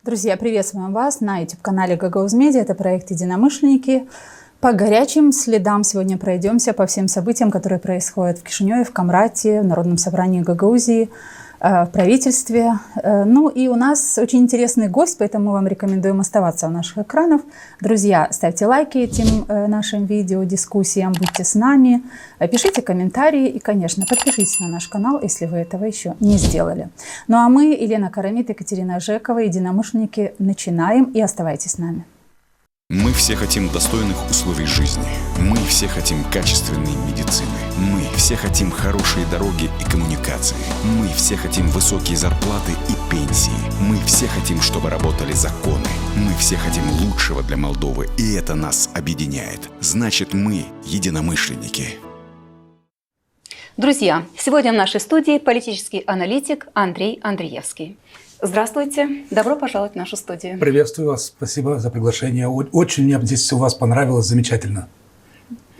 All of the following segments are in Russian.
Друзья, приветствуем вас на YouTube-канале Gagauzy Media. Это проект «Единомышленники». По горячим следам сегодня пройдемся по всем событиям, которые происходят в Кишиневе, в Камрате, в Народном собрании Гагаузии, в правительстве. Ну и у нас очень интересный гость, поэтому мы вам рекомендуем оставаться у наших экранов. Друзья, ставьте лайки этим нашим видео, дискуссиям, будьте с нами, пишите комментарии и, конечно, подпишитесь на наш канал, если вы этого еще не сделали. Ну а мы, Елена Карамит, Екатерина Жекова, единомышленники, начинаем, и оставайтесь с нами. Мы все хотим достойных условий жизни. Мы все хотим качественной медицины. Мы все хотим хорошие дороги и коммуникации. Мы все хотим высокие зарплаты и пенсии. Мы все хотим, чтобы работали законы. Мы все хотим лучшего для Молдовы, и это нас объединяет. Значит, мы единомышленники. Друзья, сегодня в нашей студии политический аналитик Андрей Андреевский. Здравствуйте, добро пожаловать в нашу студию. Приветствую вас, спасибо за приглашение. Очень мне здесь у вас понравилось, замечательно.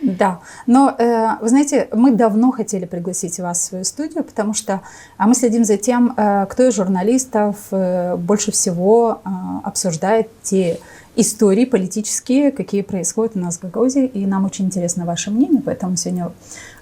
Да, но вы знаете, мы давно хотели пригласить вас в свою студию, потому что мы следим за тем, кто из журналистов больше всего обсуждает те истории политические, какие происходят у нас в Гагаузии, и нам очень интересно ваше мнение, поэтому сегодня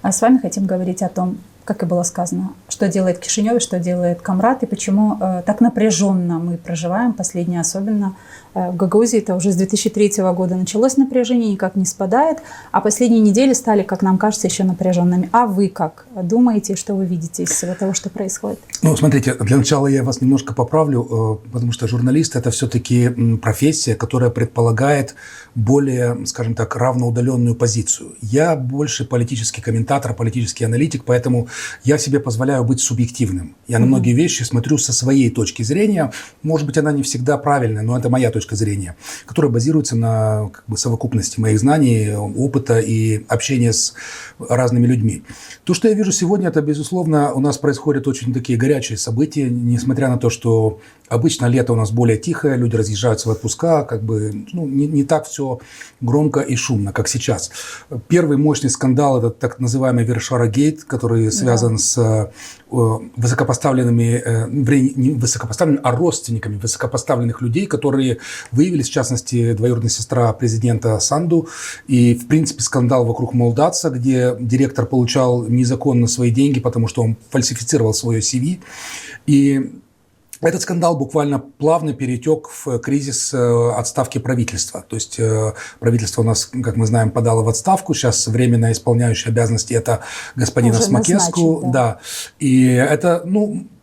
с вами хотим говорить о том, как и было сказано, что делает Кишинев, что делает Камрат, и почему так напряженно мы проживаем, последнее особенно в Гагаузии. Это уже с 2003 года началось напряжение, никак не спадает, а последние недели стали, как нам кажется, еще напряженными. А вы как думаете, что вы видите из всего того, что происходит? Ну, смотрите, для начала я вас немножко поправлю, потому что журналист – это все-таки профессия, которая предполагает более, скажем так, равноудаленную позицию. Я больше политический комментатор, политический аналитик, поэтому я себе позволяю быть субъективным. Я на многие вещи смотрю со своей точки зрения. Может быть, она не всегда правильная, но это моя точка зрения, которая базируется на совокупности моих знаний, опыта и общения с разными людьми. То, что я вижу сегодня, это, безусловно, у нас происходят очень такие горячие события, несмотря на то, что обычно лето у нас более тихое, люди разъезжаются в отпуска, не так все громко и шумно, как сейчас. Первый мощный скандал – это так называемый Вершара-гейт, который связан с высокопоставленными, не высокопоставленными, а родственниками высокопоставленных людей, которые выявились, в частности, двоюродная сестра президента Санду. И, в принципе, скандал вокруг Молдатса, где директор получал незаконно свои деньги, потому что он фальсифицировал свое CV. И этот скандал буквально плавно перетек в кризис отставки правительства. То есть правительство у нас, как мы знаем, подало в отставку. Сейчас временно исполняющий обязанности это господина Смакеску. Да. И это,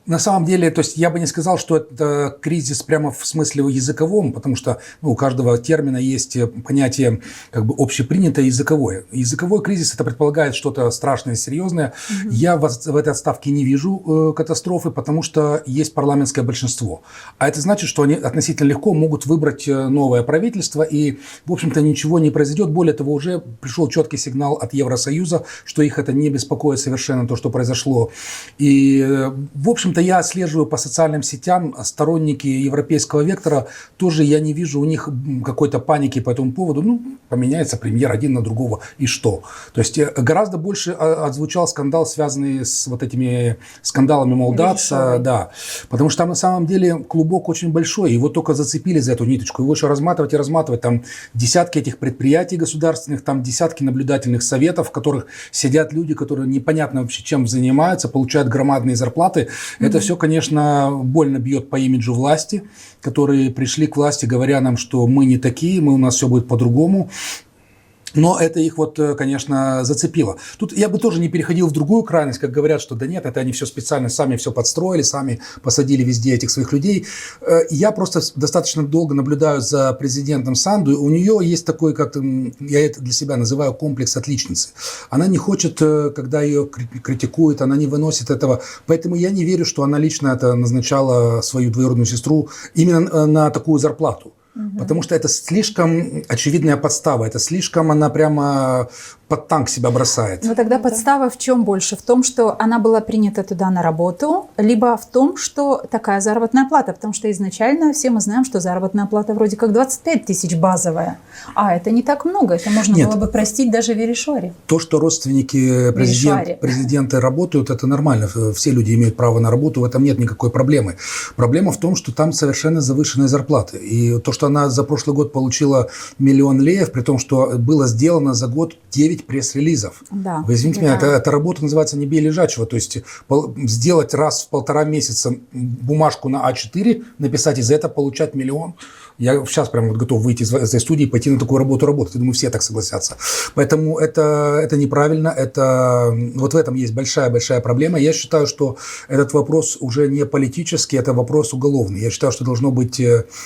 на самом деле, то есть я бы не сказал, что это кризис прямо в смысле языковом, потому что у каждого термина есть понятие общепринятое языковое. Языковой кризис – это предполагает что-то страшное, серьезное. Я в этой отставке не вижу катастрофы, потому что есть парламентское большинство. А это значит, что они относительно легко могут выбрать новое правительство, и, в общем-то, ничего не произойдет. Более того, уже пришел четкий сигнал от Евросоюза, что их это не беспокоит совершенно, то, что произошло. И, в общем-то, я отслеживаю по социальным сетям, сторонники европейского вектора, тоже я не вижу у них какой-то паники по этому поводу. Поменяется премьер один на другого, и что? То есть гораздо больше отзвучал скандал, связанный с вот этими скандалами Молдатса, да, потому что там на самом деле клубок очень большой, его только зацепили за эту ниточку, его еще разматывать и разматывать, там десятки этих предприятий государственных, там десятки наблюдательных советов, в которых сидят люди, которые непонятно вообще чем занимаются, получают громадные зарплаты. Это все, конечно, больно бьет по имиджу власти, которые пришли к власти, говоря нам, что мы не такие, у нас все будет по-другому. Но это их, конечно, зацепило. Тут я бы тоже не переходил в другую крайность, как говорят, что да нет, это они все специально сами все подстроили, сами посадили везде этих своих людей. Я просто достаточно долго наблюдаю за президентом Санду. У нее есть такой, я это для себя называю, комплекс отличницы. Она не хочет, когда ее критикуют, она не выносит этого. Поэтому я не верю, что она лично это назначала свою двоюродную сестру именно на такую зарплату. Потому что это слишком очевидная подстава, это слишком она прямо под танк себя бросает. Но тогда подстава в чем больше? В том, что она была принята туда на работу, либо в том, что такая заработная плата? Потому что изначально все мы знаем, что заработная плата вроде как 25 тысяч базовая. А это не так много. Это можно было бы простить даже Веришоре. То, что родственники президента работают, это нормально. Все люди имеют право на работу, в этом нет никакой проблемы. Проблема в том, что там совершенно завышенные зарплаты. И то, что она за прошлый год получила 1 000 000 леев, при том, что было сделано за год 9 пресс-релизов. Да. Вы извините меня, эта работа называется «Не бей лежачего». То есть сделать раз в 1,5 месяца бумажку на А4, написать и за это получать 1 000 000. Я сейчас прямо вот готов выйти из этой студии и пойти на такую работу работать. Я думаю, все так согласятся. Поэтому это неправильно. Вот в этом есть большая проблема. Я считаю, что этот вопрос уже не политический, это вопрос уголовный. Я считаю, что должно быть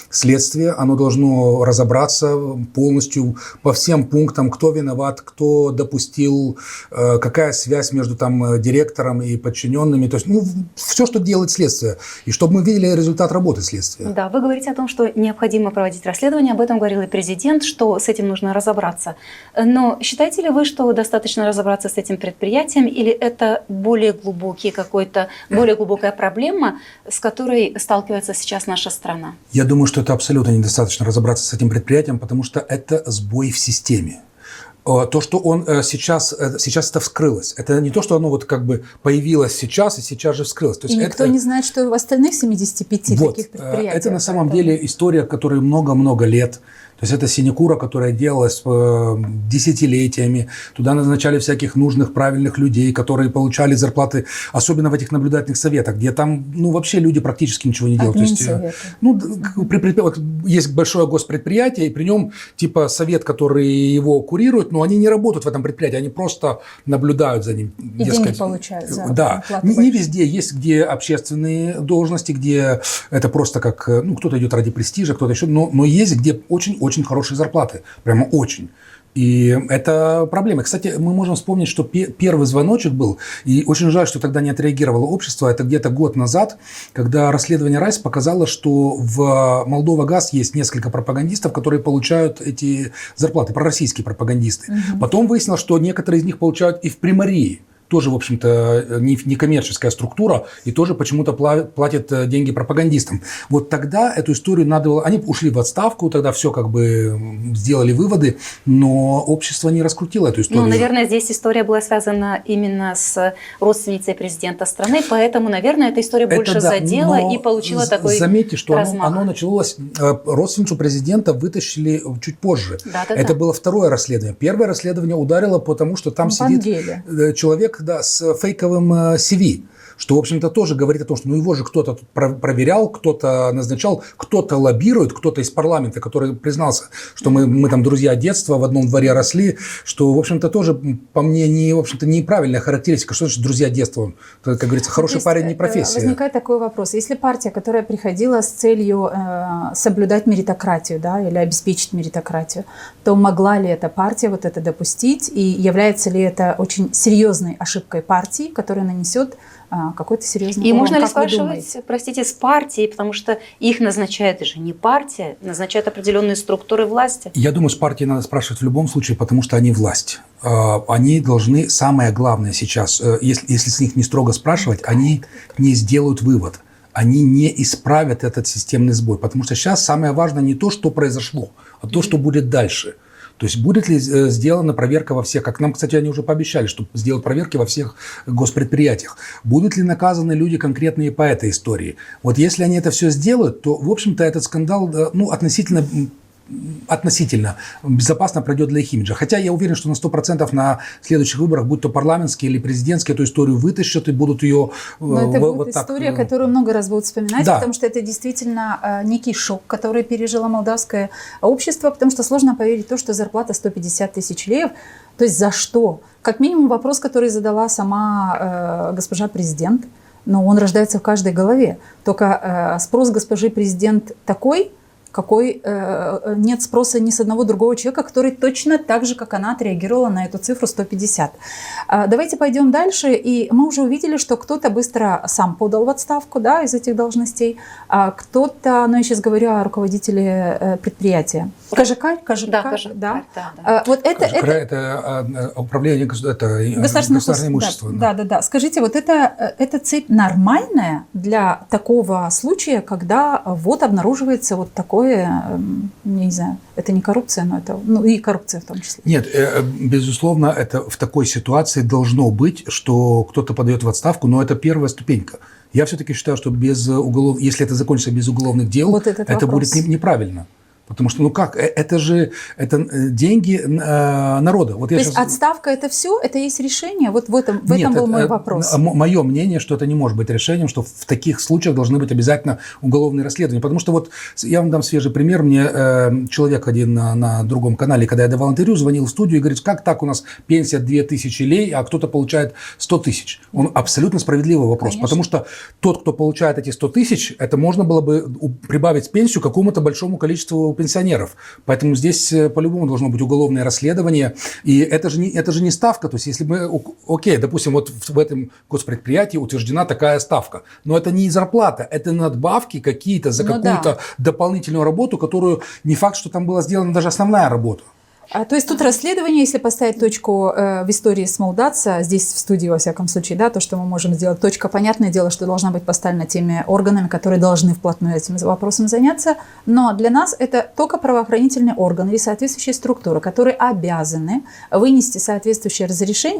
следствие, оно должно разобраться полностью по всем пунктам, кто виноват, кто допустил, какая связь между там директором и подчиненными. То есть, все, что делает следствие. И чтобы мы видели результат работы следствия. Да, вы говорите о том, что необходимо проводить расследование, об этом говорил и президент, что с этим нужно разобраться. Но считаете ли вы, что достаточно разобраться с этим предприятием, или это более глубокая проблема, с которой сталкивается сейчас наша страна? Я думаю, что это абсолютно недостаточно разобраться с этим предприятием, потому что это сбой в системе. То, что он сейчас это вскрылось. Это не то, что оно вот как бы появилось сейчас и сейчас же вскрылось. То есть никто не знает, что в остальных 75 таких предприятиях. Это на самом деле история, которой много-много лет. То есть это синекура, которая делалась десятилетиями. Туда назначали всяких нужных, правильных людей, которые получали зарплаты, особенно в этих наблюдательных советах, где там вообще люди практически ничего не делают. То есть, есть большое госпредприятие, и при нем типа совет, который его курирует, но они не работают в этом предприятии, они просто наблюдают за ним. И деньги получают. Да. Не везде. Есть где общественные должности, где это просто как, кто-то идет ради престижа, кто-то еще, но есть где очень хорошие зарплаты, прямо очень. И это проблема. Кстати, мы можем вспомнить, что первый звоночек был, и очень жаль, что тогда не отреагировало общество, это где-то год назад, когда расследование РАЙС показало, что в Молдова-Газ есть несколько пропагандистов, которые получают эти зарплаты, пророссийские пропагандисты. Потом выяснилось, что некоторые из них получают и в Приморье. Тоже, в общем-то, не коммерческая структура, и тоже почему-то платят деньги пропагандистам. Вот тогда эту историю надо было... Они ушли в отставку, тогда все как бы сделали выводы, но общество не раскрутило эту историю. Наверное, здесь история была связана именно с родственницей президента страны, поэтому, наверное, эта история больше задела и получила такой размах. Заметьте, что оно началось... Родственницу президента вытащили чуть позже. Это было второе расследование. Первое расследование ударило, потому что там сидит человек, с фейковым CV, что, в общем-то, тоже говорит о том, что его же кто-то тут проверял, кто-то назначал, кто-то лоббирует, кто-то из парламента, который признался, что мы там друзья детства, в одном дворе росли, что, в общем-то, тоже, по мне, неправильная характеристика, что значит друзья детства. Это, как говорится, хороший парень не профессия. Возникает такой вопрос. Если партия, которая приходила с целью соблюдать меритократию, да, или обеспечить меритократию, то могла ли эта партия вот это допустить, и является ли это очень серьезной ошибкой партии, которая нанесет какой-то серьезный урон? И можно ли спрашивать, простите, с партией, потому что их назначает же не партия, назначают определенные структуры власти? Я думаю, с партией надо спрашивать в любом случае, потому что они власть. Они должны, самое главное сейчас, если с них не строго спрашивать, они не сделают вывод. Они не исправят этот системный сбой. Потому что сейчас самое важное не то, что произошло, а то, что будет дальше. То есть будет ли сделана проверка во всех, как нам, кстати, они уже пообещали, что сделают проверки во всех госпредприятиях. Будут ли наказаны люди конкретные по этой истории? Вот если они это все сделают, то, в общем-то, этот скандал относительно безопасно пройдет для их имиджа. Хотя я уверен, что на 100% на следующих выборах, будь то парламентские или президентские, эту историю вытащат и будут ее... Но это будет история, которую много раз будут вспоминать, потому что это действительно некий шок, который пережило молдавское общество, потому что сложно поверить в то, что зарплата 150 тысяч леев. То есть за что? Как минимум вопрос, который задала сама госпожа президент, но он рождается в каждой голове. Только спрос госпожи президент такой, какой нет спроса ни с одного другого человека, который точно так же, как она, отреагировала на эту цифру 150. Давайте пойдем дальше. И мы уже увидели, что кто-то быстро сам подал в отставку, да, из этих должностей, а кто-то, ну я сейчас говорю о руководителе предприятия. Кожекарь? Да. Вот это управление государственным имуществом. Да. Скажите, вот эта цепь нормальная для такого случая, когда вот обнаруживается вот такое, не знаю, это не коррупция, но это, ну и коррупция в том числе. Нет, безусловно, это в такой ситуации должно быть, что кто-то подает в отставку, но это первая ступенька. Я все-таки считаю, что если это закончится без уголовных дел, вот это будет неправильно. Потому что, это деньги народа. Вот то есть отставка – это все? Это есть решение? Вот в этом был мой вопрос. Мое мнение, что это не может быть решением, что в таких случаях должны быть обязательно уголовные расследования. Потому что вот я вам дам свежий пример. Мне человек один на другом канале, когда я давал интервью, звонил в студию и говорит, как так у нас пенсия 2000 лей, а кто-то получает 100 тысяч. Он абсолютно справедливый вопрос. Конечно. Потому что тот, кто получает эти 100 тысяч, это можно было бы прибавить пенсию какому-то большому количеству пенсионеров. Поэтому здесь по-любому должно быть уголовное расследование. И это же не ставка. То есть, если мы, допустим, вот в этом госпредприятии утверждена такая ставка. Но это не зарплата, это надбавки какие-то за какую-то дополнительную работу, которую не факт, что там была сделана даже основная работа. То есть тут расследование, если поставить точку в истории Смолдатса, здесь в студии, во всяком случае, да, то, что мы можем сделать, точка, понятное дело, что должна быть поставлена теми органами, которые должны вплотную этим вопросом заняться, но для нас это только правоохранительные органы или соответствующие структуры, которые обязаны вынести соответствующее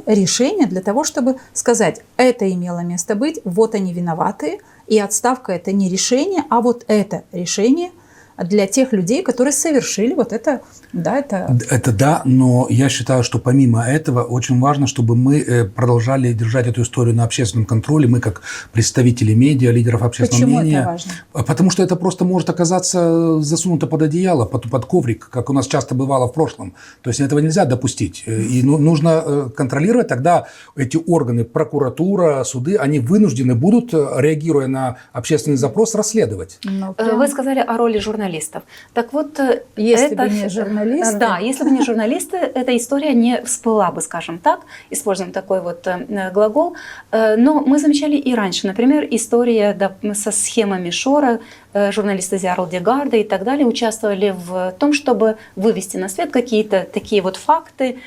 решение для того, чтобы сказать, это имело место быть, вот они виноваты, и отставка – это не решение, а вот это решение для тех людей, которые совершили вот это, Это да, но я считаю, что помимо этого очень важно, чтобы мы продолжали держать эту историю на общественном контроле, мы как представители медиа, лидеров общественного мнения. Почему это важно? Потому что это просто может оказаться засунуто под одеяло, под коврик, как у нас часто бывало в прошлом. То есть этого нельзя допустить. И нужно контролировать, тогда эти органы, прокуратура, суды, они вынуждены будут, реагируя на общественный запрос, расследовать. Вы сказали о роли журналистов. Так вот, если бы не журналисты. Да, если бы не журналисты, эта история не всплыла бы, скажем так, используем такой вот глагол. Но мы замечали и раньше, например, история со схемами Шора, журналисты Зиарл-Дегарда и так далее участвовали в том, чтобы вывести на свет какие-то такие вот факты,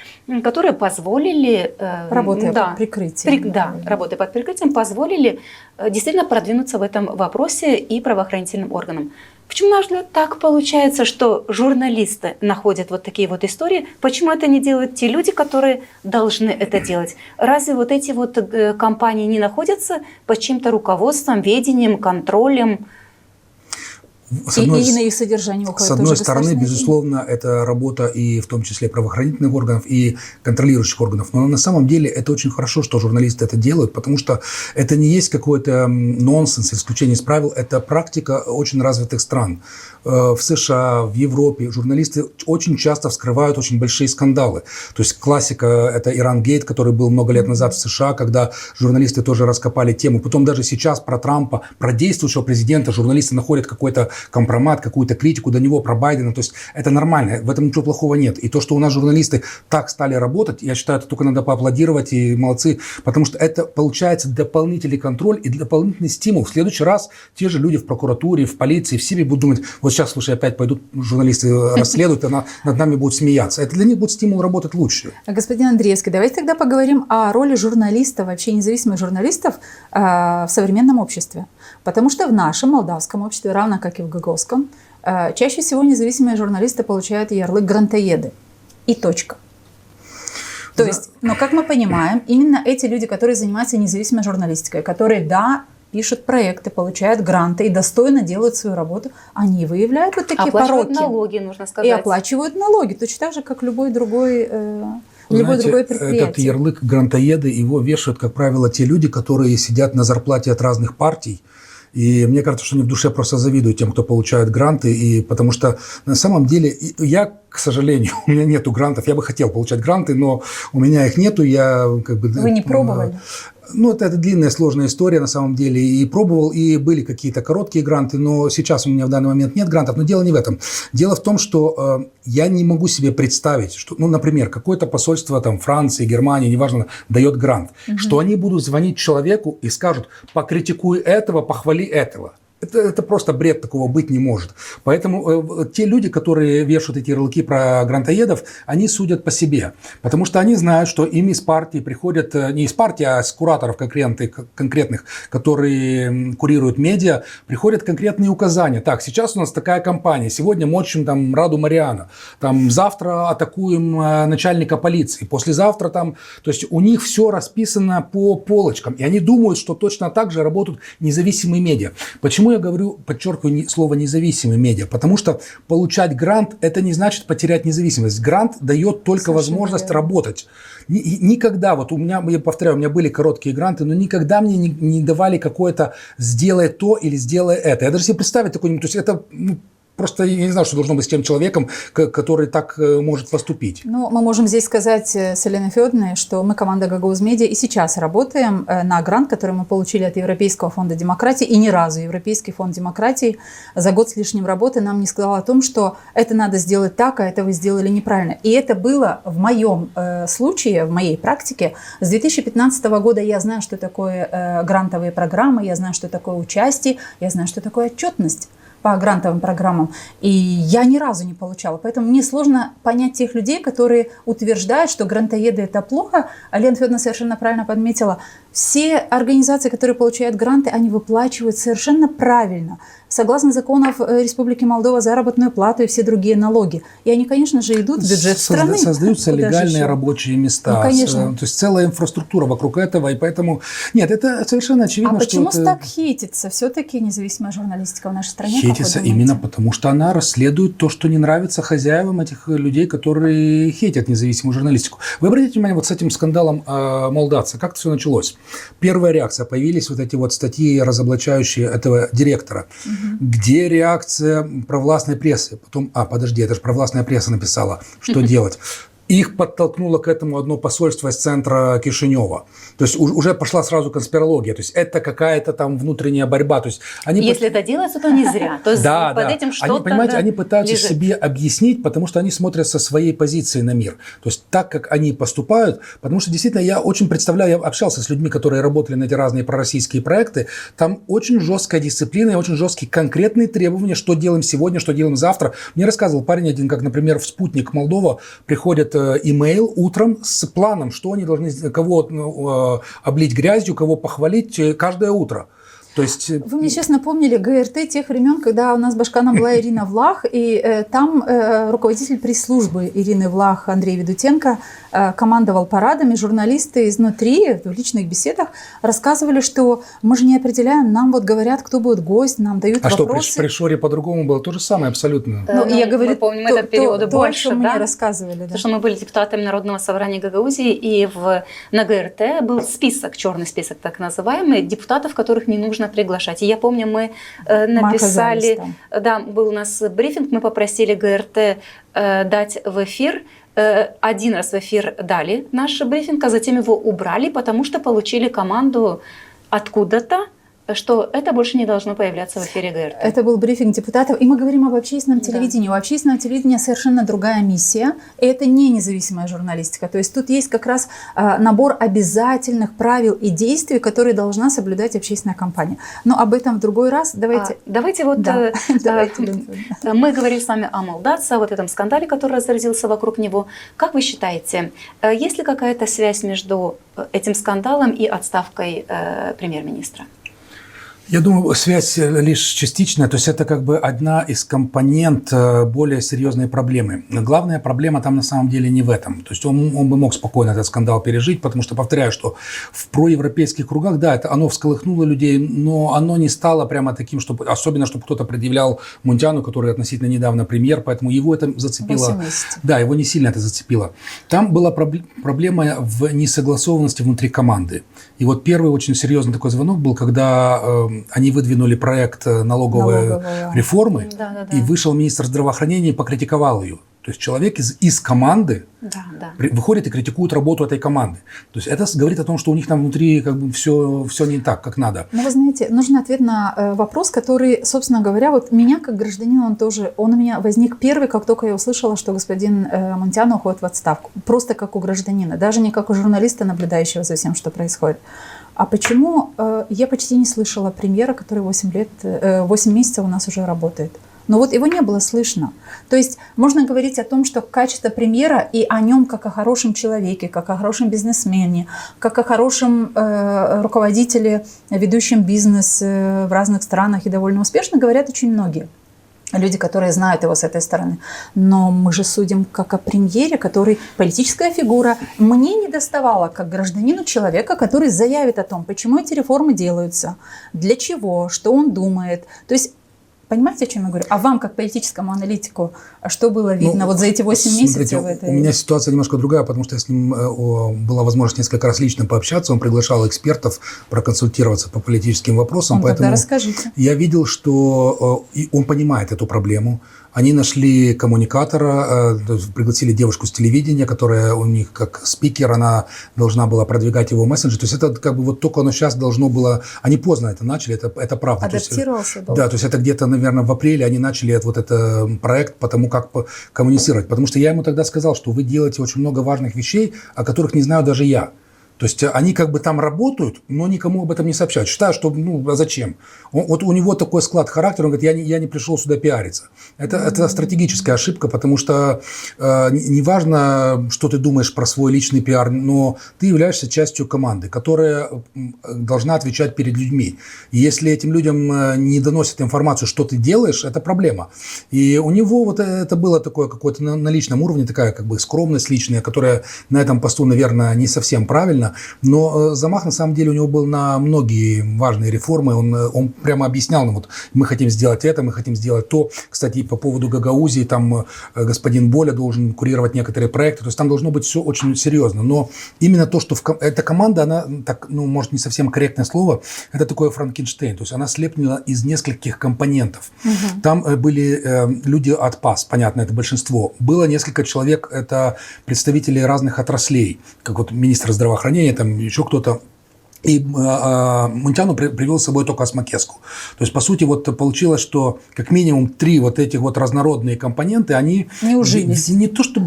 которые позволили… Работая под прикрытием. Работая под прикрытием, позволили действительно продвинуться в этом вопросе и правоохранительным органам. Почему, на наш взгляд, так получается, что журналисты находят вот такие вот истории? Почему это не делают те люди, которые должны это делать? Разве вот эти вот компании не находятся под чьим-то руководством, ведением, контролем? И на их содержание уходит. С одной стороны, безусловно, это работа и в том числе правоохранительных органов, и контролирующих органов. Но на самом деле это очень хорошо, что журналисты это делают, потому что это не есть какой-то нонсенс, исключение из правил. Это практика очень развитых стран. В США, в Европе журналисты очень часто вскрывают очень большие скандалы. То есть классика – это Иран-гейт, который был много лет назад в США, когда журналисты тоже раскопали тему. Потом даже сейчас про Трампа, про действующего президента журналисты находят какой-то компромат, какую-то критику до него, про Байдена. То есть это нормально, в этом ничего плохого нет. И то, что у нас журналисты так стали работать, я считаю, это только надо поаплодировать, и молодцы, потому что это получается дополнительный контроль и дополнительный стимул. В следующий раз те же люди в прокуратуре, в полиции, в себе будут думать, вот сейчас, слушай, опять пойдут журналисты расследуют, над нами будут смеяться. Это для них будет стимул работать лучше. Господин Андреевский, давайте тогда поговорим о роли журналистов, вообще независимых журналистов в современном обществе. Потому что в нашем молдавском обществе, равно как и в гаговском, чаще всего независимые журналисты получают ярлык грантоеды. И точка. То есть, но как мы понимаем, именно эти люди, которые занимаются независимой журналистикой, которые, пишут проекты, получают гранты и достойно делают свою работу, они выявляют вот такие пороки. Оплачивают налоги, нужно сказать. И оплачивают налоги, точно так же, как любой другой предприятие. Этот ярлык грантоеды, его вешают, как правило, те люди, которые сидят на зарплате от разных партий. И мне кажется, что они в душе просто завидуют тем, кто получает гранты, и потому что на самом деле я, к сожалению, у меня нету грантов. Я бы хотел получать гранты, но у меня их нету. Вы не пробовали? Ну, это длинная, сложная история на самом деле. И пробовал, и были какие-то короткие гранты, но сейчас у меня в данный момент нет грантов. Но дело не в этом. Дело в том, что я не могу себе представить, что, ну, например, какое-то посольство там Франции, Германии, неважно, дает грант, что они будут звонить человеку и скажут: покритикуй этого, похвали этого. Это просто бред, такого быть не может. Поэтому те люди, которые вешают эти ярлыки про грантоедов, они судят по себе. Потому что они знают, что им из партии приходят, не из партии, а из кураторов конкретных, которые курируют медиа, приходят конкретные указания. Так, сейчас у нас такая кампания, сегодня мочим там Раду Мариана, там завтра атакуем начальника полиции, послезавтра там... То есть у них все расписано по полочкам. И они думают, что точно так же работают независимые медиа. Почему я говорю, подчеркиваю слово «независимые медиа»? Потому что получать грант – это не значит потерять независимость. Грант дает только совершенно возможность работать. Никогда, вот у меня, я повторяю, у меня были короткие гранты, но никогда мне не давали какое-то «сделай то» или «сделай это». Я даже себе представить такое не могу. То есть это... Просто я не знаю, что должно быть с тем человеком, который так может поступить. Ну, мы можем здесь сказать с Еленой Федоровной, что мы, команда «Гагауз Медиа», и сейчас работаем на грант, который мы получили от Европейского фонда демократии. И ни разу Европейский фонд демократии за год с лишним работы нам не сказал о том, что это надо сделать так, а это вы сделали неправильно. И это было в моем случае, в моей практике. С 2015 года я знаю, что такое грантовые программы, я знаю, что такое участие, я знаю, что такое отчетность по грантовым программам. И я ни разу не получала. Поэтому мне сложно понять тех людей, которые утверждают, что грантоеды – это плохо. А Лена Федоровна совершенно правильно подметила. Все организации, которые получают гранты, они выплачивают совершенно правильно, согласно законов Республики Молдова, заработную плату и все другие налоги. И они, конечно же, идут в бюджет страны. Создаются легальные рабочие места. Ну, конечно. То есть целая инфраструктура вокруг этого. И поэтому... Нет, это совершенно очевидно, что... А почему так хейтится все-таки независимая журналистика в нашей стране? Хейтится именно потому, что она расследует то, что не нравится хозяевам этих людей, которые хейтят независимую журналистику. Вы обратите внимание вот с этим скандалом молдавца. Как это все началось? Первая реакция. Появились вот эти вот статьи, разоблачающие этого директора. Где реакция провластной прессы? Потом, это же провластная пресса написала, что делать. Их подтолкнуло к этому одно посольство из центра Кишинева. То есть уже пошла сразу конспирология. То есть это какая-то там внутренняя борьба. То есть если это делается, то не зря. То есть под этим что-то они, понимаете, они пытаются лежит. себе объяснить, потому что они смотрят со своей позиции на мир. То есть так, как они поступают. Потому что действительно я очень представляю, я общался с людьми, которые работали на эти разные пророссийские проекты. Там очень жесткая дисциплина и очень жесткие конкретные требования, что делаем сегодня, что делаем завтра. Мне рассказывал парень один, как, например, в «Спутник Молдова» приходит имейл утром с планом, что они должны, кого облить грязью, кого похвалить каждое утро. То есть... Вы мне сейчас напомнили ГРТ тех времен, когда у нас башканом была Ирина Влах, и там руководитель пресс-службы Ирины Влах Андрей Ведутенко командовал парадами. Журналисты изнутри в личных беседах рассказывали, что мы же не определяем, нам вот говорят, кто будет гость, нам дают вопросы. Что при Шоре по-другому было? То же самое абсолютно. Я говорю, мы помним этот период больше, то, да? Мне рассказывали. Да. Потому что мы были депутатами Народного собрания Гагаузии, и на ГРТ был список, черный список так называемый, депутатов, которых не нужно приглашать. И я помню, мы написали, был у нас брифинг, мы попросили ГРТ дать в эфир. Один раз в эфир дали наш брифинг, а затем его убрали, потому что получили команду откуда-то, что это больше не должно появляться в эфире ГРТ. Это был брифинг депутатов, и мы говорим об общественном телевидении. У общественного телевидения совершенно другая миссия, и это не независимая журналистика. То есть тут есть как раз набор обязательных правил и действий, которые должна соблюдать общественная компания. Но об этом в другой раз. Давайте вот... Да. Мы говорили с вами о молдавце, о вот этом скандале, который разразился вокруг него. Как вы считаете, есть ли какая-то связь между этим скандалом и отставкой премьер-министра? Я думаю, связь лишь частичная, то есть это как бы одна из компонент более серьезной проблемы. Главная проблема там на самом деле не в этом. То есть он бы мог спокойно этот скандал пережить, потому что, повторяю, что в проевропейских кругах, да, это оно всколыхнуло людей, но оно не стало прямо таким, чтобы, особенно, чтобы кто-то предъявлял Мунтяну, который относительно недавно премьер, поэтому его это зацепило. Да, его не сильно это зацепило. Там была проблема в несогласованности внутри команды. И вот первый очень серьезный такой звонок был, когда они выдвинули проект налоговой реформы, и вышел министр здравоохранения и покритиковал ее. То есть человек из команды Да. выходит и критикует работу этой команды. То есть это говорит о том, что у них там внутри как бы все не так, как надо. Ну, вы знаете, нужен ответ на вопрос, который, собственно говоря, вот меня как гражданина, он у меня возник первый, как только я услышала, что господин Мунтян уходит в отставку. Просто как у гражданина, даже не как у журналиста, наблюдающего за всем, что происходит. А почему я почти не слышала премьера, который 8 месяцев у нас уже работает? Но вот его не было слышно. То есть можно говорить о том, что качество премьера и о нем как о хорошем человеке, как о хорошем бизнесмене, как о хорошем руководителе, ведущем бизнес в разных странах и довольно успешно говорят очень многие люди, которые знают его с этой стороны. Но мы же судим как о премьере, который политическая фигура. Мне не доставало, как гражданину, человека, который заявит о том, почему эти реформы делаются, для чего, что он думает. То есть понимаете, о чем я говорю? А вам, как политическому аналитику, что было видно вот за эти 8 месяцев? У меня ситуация немножко другая, потому что я с ним была возможность несколько раз лично пообщаться. Он приглашал экспертов проконсультироваться по политическим вопросам. Тогда поэтому расскажите. Я видел, что он понимает эту проблему. Они нашли коммуникатора, пригласили девушку с телевидения, которая у них как спикер, она должна была продвигать его месседжи. То есть это как бы вот только оно сейчас должно было... Они поздно это начали, это правда. Адаптировался долго. Да, то есть это где-то, наверное, в апреле они начали вот этот проект по тому, как коммуницировать. Потому что я ему тогда сказал, что вы делаете очень много важных вещей, о которых не знаю даже я. То есть они как бы там работают, но никому об этом не сообщают. Считаю, что а зачем? Вот у него такой склад характера, он говорит, я не пришел сюда пиариться. Это стратегическая ошибка, потому что не важно, что ты думаешь про свой личный пиар, но ты являешься частью команды, которая должна отвечать перед людьми. И если этим людям не доносят информацию, что ты делаешь, это проблема. И у него вот это было такое какое-то на личном уровне, такая как бы скромность личная, которая на этом посту, наверное, не совсем правильно. Но замах, на самом деле, у него был на многие важные реформы. Он прямо объяснял нам, вот мы хотим сделать это, мы хотим сделать то. Кстати, по поводу Гагаузии, там господин Боля должен курировать некоторые проекты. То есть там должно быть все очень серьезно. Но именно то, что эта команда, она, так, может, не совсем корректное слово, это такое Франкенштейн. То есть она слеплена из нескольких компонентов. Угу. Там были люди от ПАС, понятно, это большинство. Было несколько человек, это представители разных отраслей, как вот министр здравоохранения, там еще кто-то. И Мунтяну привел с собой только Осмакеску. То есть, по сути, вот получилось, что как минимум 3 вот этих вот разнородные компоненты, они не ужились. Не то, что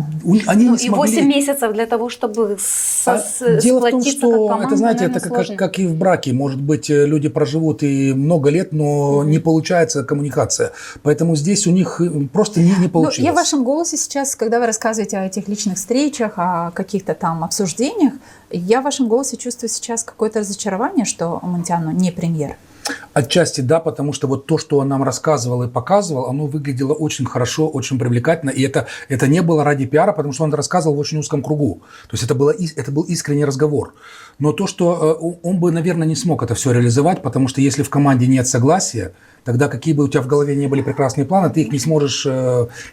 они не смогли. И 8 месяцев для того, чтобы дело в том, что, как команда, это, знаете, это как и в браке. Может быть, люди проживут и много лет, но не получается коммуникация. Поэтому здесь у них просто не получилось. Я в вашем голосе сейчас, когда вы рассказываете о этих личных встречах, о каких-то там обсуждениях, я в вашем голосе чувствую сейчас какое-то разочарование, что Мунтяну не премьер. Отчасти да, потому что вот то, что он нам рассказывал и показывал, оно выглядело очень хорошо, очень привлекательно. И это не было ради пиара, потому что он это рассказывал в очень узком кругу. То есть это был искренний разговор. Но то, что он бы, наверное, не смог это все реализовать, потому что если в команде нет согласия, тогда какие бы у тебя в голове не были прекрасные планы, ты их не сможешь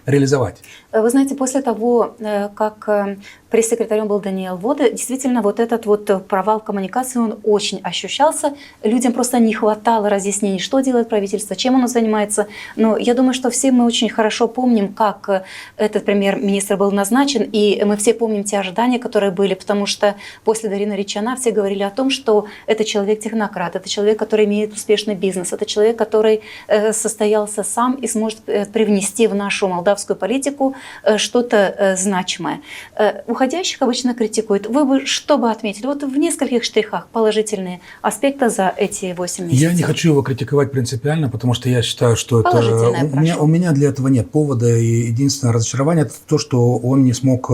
реализовать. Вы знаете, после того, как пресс-секретарем был Даниэль Вода, действительно вот этот вот провал коммуникации, он очень ощущался. Людям просто не хватало разъяснений, что делает правительство, чем оно занимается. Но я думаю, что все мы очень хорошо помним, как этот премьер-министр был назначен, и мы все помним те ожидания, которые были, потому что после Дарины Ричана все говорили о том, что это человек-технократ, это человек, который имеет успешный бизнес, это человек, который состоялся сам и сможет привнести в нашу молдавскую политику что-то значимое. Уходящих обычно критикуют. Вы бы что бы отметили? Вот в нескольких штрихах положительные аспекты за эти 8 месяцев. Я не хочу его критиковать принципиально, потому что я считаю, что это... У меня для этого нет повода. И единственное разочарование – это то, что он не смог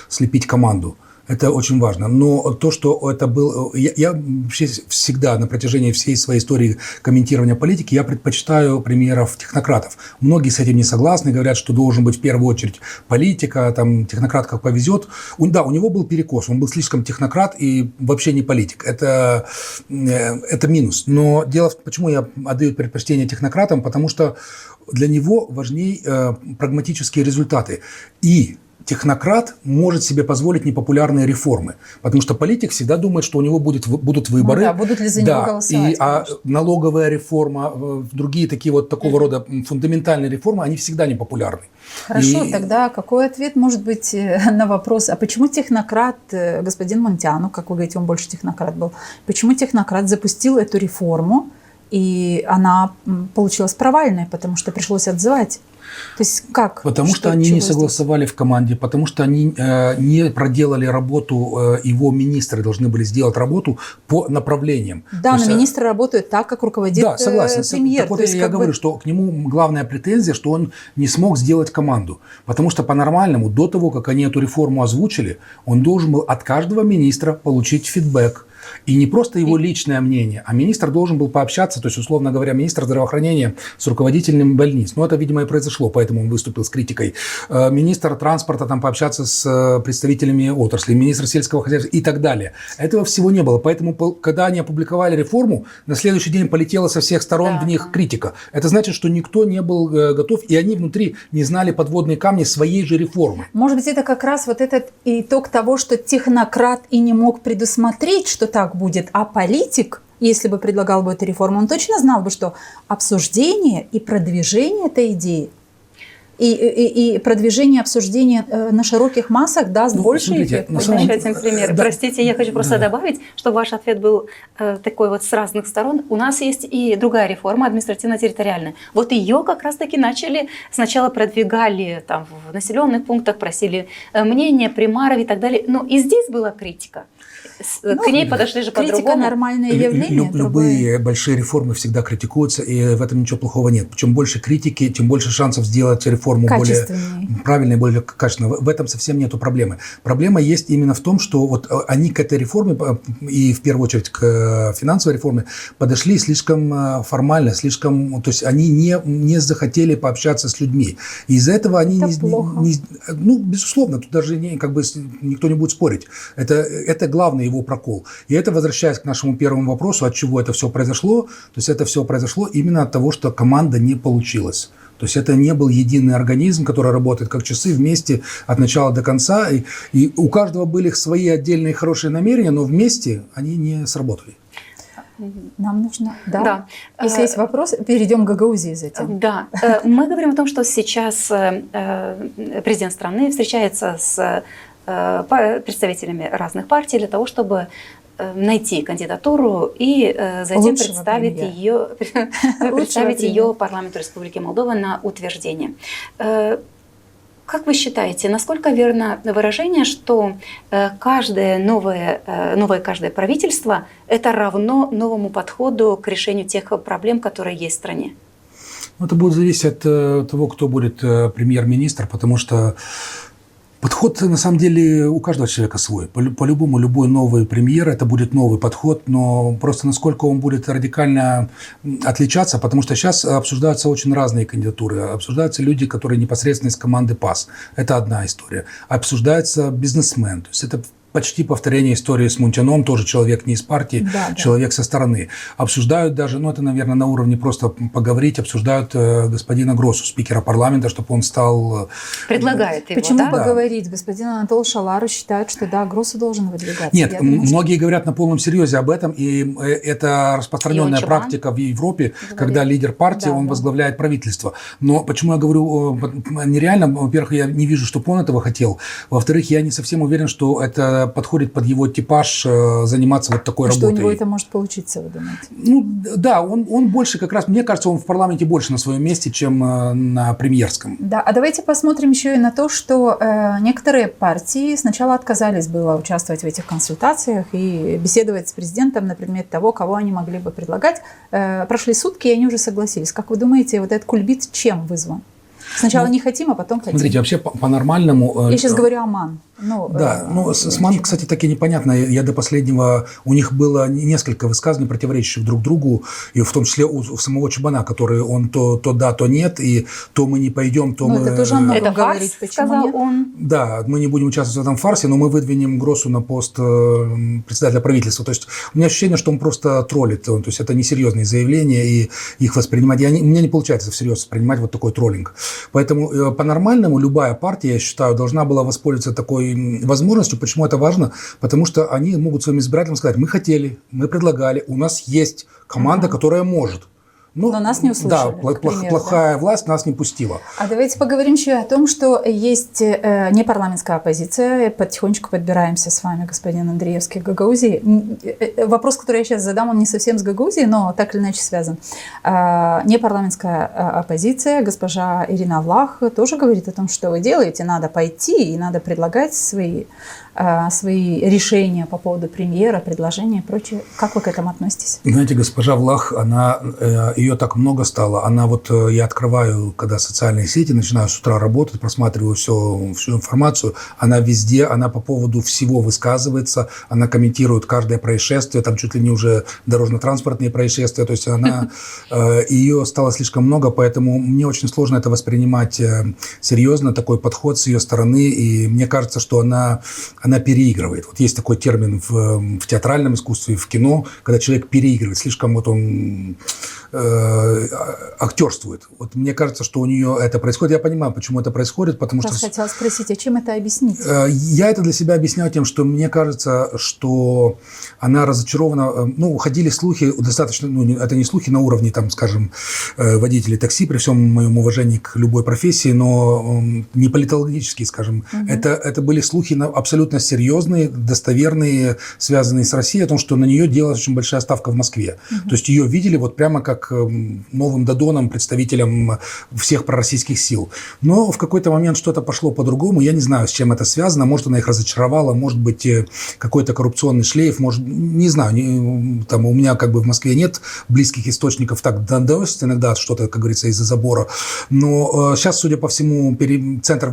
слепить команду. Это очень важно. Но то, что это был... Я вообще всегда на протяжении всей своей истории комментирования политики, я предпочитаю премьеров-технократов. Многие с этим не согласны, говорят, что должен быть в первую очередь политика, там, технократ как повезет. Да, у него был перекос, он был слишком технократ и вообще не политик. Это минус. Но дело в том, почему я отдаю предпочтение технократам, потому что для него важнее прагматические результаты. И технократ может себе позволить непопулярные реформы, потому что политик всегда думает, что у него будут выборы. Ну да, будут ли за него голосовать. Налоговая реформа, другие такие вот такого рода фундаментальные реформы, они всегда непопулярны. Хорошо, тогда какой ответ может быть на вопрос, а почему технократ, господин Мунтяну, как вы говорите, он больше технократ был, почему технократ запустил эту реформу, и она получилась провальной, потому что пришлось отзывать? То есть как? Потому что они не согласовали в команде, потому что они не проделали работу, его министры должны были сделать работу по направлениям. Да, но министры работают так, как руководит премьер. Так вот, я говорю, что к нему главная претензия, что он не смог сделать команду. Потому что по-нормальному, до того, как они эту реформу озвучили, он должен был от каждого министра получить фидбэк. И не просто его личное мнение, а министр должен был пообщаться, то есть, условно говоря, министр здравоохранения с руководителями больниц. Но это, видимо, и произошло, поэтому он выступил с критикой. Министр транспорта там пообщаться с представителями отрасли, министр сельского хозяйства и так далее. Этого всего не было. Поэтому, когда они опубликовали реформу, на следующий день полетела со всех сторон в них критика. Это значит, что никто не был готов, и они внутри не знали подводные камни своей же реформы. Может быть, это как раз вот этот итог того, что технократ и не мог предусмотреть, что так будет, а политик, если бы предлагал бы эту реформу, он точно знал бы, что обсуждение и продвижение этой идеи и продвижение обсуждения на широких массах даст больший эффект. Замечательный пример. Простите, я хочу просто добавить, чтобы ваш ответ был такой вот с разных сторон. У нас есть и другая реформа, административно-территориальная. Вот ее как раз-таки начали, сначала продвигали там, в населенных пунктах, просили мнения, примаров и так далее. Но и здесь была критика. К ней подошли же по-другому. Критика – нормальное явление. Любые большие реформы всегда критикуются, и в этом ничего плохого нет. Чем больше критики, тем больше шансов сделать реформу более правильной, более качественной. В этом совсем нету проблемы. Проблема есть именно в том, что вот они к этой реформе, и в первую очередь к финансовой реформе, подошли слишком формально, слишком, то есть они не захотели пообщаться с людьми. И из-за этого они ну, безусловно, тут даже никто не будет спорить. Это главный его прокол. И это, возвращаясь к нашему первому вопросу, от чего это все произошло, то есть это все произошло именно от того, что команда не получилась. То есть это не был единый организм, который работает как часы вместе от начала до конца. И у каждого были свои отдельные хорошие намерения, но вместе они не сработали. Нам нужно... Да. Если есть вопрос, перейдем к Гагаузии затем. Да. Мы говорим о том, что сейчас президент страны встречается с представителями разных партий для того, чтобы найти кандидатуру и затем представить ее парламенту Республики Молдова на утверждение. Как вы считаете, насколько верно выражение, что каждое новое правительство – это равно новому подходу к решению тех проблем, которые есть в стране? Это будет зависеть от того, кто будет премьер-министр, потому что подход, на самом деле, у каждого человека свой. По-любому, любой новый премьер – это будет новый подход, но просто насколько он будет радикально отличаться, потому что сейчас обсуждаются очень разные кандидатуры. Обсуждаются люди, которые непосредственно из команды ПАС. Это одна история. Обсуждается бизнесмен. То есть это почти повторение истории с Мунтяном, тоже человек не из партии, человек со стороны. Обсуждают даже, это, наверное, на уровне просто поговорить, обсуждают господина Гросу, спикера парламента, чтобы он стал... Предлагает его, Почему поговорить? Господин Анатол Шалару считает, что Гросу должен выдвигаться. Нет, многие говорят на полном серьезе об этом, и это распространенная практика в Европе, когда лидер партии, он возглавляет правительство. Но почему я говорю нереально? Во-первых, я не вижу, чтобы он этого хотел. Во-вторых, я не совсем уверен, что это подходит под его типаж заниматься вот такой работой. Что у него это может получиться, вы думаете? Да, он больше как раз, мне кажется, он в парламенте больше на своем месте, чем на премьерском. Да, а давайте посмотрим еще и на то, что некоторые партии сначала отказались было участвовать в этих консультациях и беседовать с президентом на предмет того, кого они могли бы предлагать. Прошли сутки, и они уже согласились. Как вы думаете, вот этот кульбит чем вызван? Сначала не хотим, а потом хотим. Смотрите, вообще по-нормальному... Я сейчас говорю о ОМАН. Да, с МАН, кстати, так и непонятно. Я до последнего... У них было несколько высказываний, противоречащих друг другу, и в том числе у самого Чебана, который он то да, то нет, и то мы не пойдем, то мы... Это тоже много это говорить, фарс, почему сказал нет? он. Да, мы не будем участвовать в этом фарсе, но мы выдвинем Гросу на пост председателя правительства. То есть у меня ощущение, что он просто троллит. То есть это несерьезные заявления, и их воспринимать... У меня не получается всерьез воспринимать вот такой троллинг. Поэтому по-нормальному любая партия, я считаю, должна была воспользоваться такой возможностью. Почему это важно? Потому что они могут своим избирателям сказать: мы хотели, мы предлагали, у нас есть команда, которая может. Но нас не услышали. Да, плохая власть нас не пустила. А давайте поговорим еще о том, что есть непарламентская оппозиция. Потихонечку подбираемся с вами, господин Андреевский, к Гагаузии. Вопрос, который я сейчас задам, он не совсем с Гагаузией, но так или иначе связан. Непарламентская оппозиция, госпожа Ирина Влах, тоже говорит о том, что вы делаете, надо пойти и надо предлагать свои решения по поводу премьера, предложения и прочее. Как вы к этому относитесь? Знаете, госпожа Влах, ее так много стало. Я открываю, когда социальные сети, начинаю с утра работать, просматриваю всю информацию. Она везде, она по поводу всего высказывается, она комментирует каждое происшествие, там чуть ли не уже дорожно-транспортные происшествия. То есть ее стало слишком много, поэтому мне очень сложно это воспринимать серьезно, такой подход с ее стороны. И мне кажется, что она переигрывает. Вот есть такой термин в театральном искусстве, в кино, когда человек переигрывает, слишком он актерствует. Вот мне кажется, что у нее это происходит. Я понимаю, почему это происходит, потому что... Я хотела спросить, а чем это объяснить? Я это для себя объясняю тем, что мне кажется, что она разочарована. Ходили слухи достаточно, это не слухи на уровне, там, скажем, водителей такси, при всем моем уважении к любой профессии, но не политологические, скажем. Это были слухи абсолютно серьезные, достоверные, связанные с Россией, о том, что на нее делалась очень большая ставка в Москве. То есть ее видели вот прямо как новым Додоном, представителем всех пророссийских сил. Но в какой-то момент что-то пошло по-другому. Я не знаю, с чем это связано. Может, она их разочаровала, может быть, какой-то коррупционный шлейф, может, не знаю. Там у меня в Москве нет близких источников, так доносит иногда что-то, как говорится, из-за забора. Но сейчас, судя по всему, центр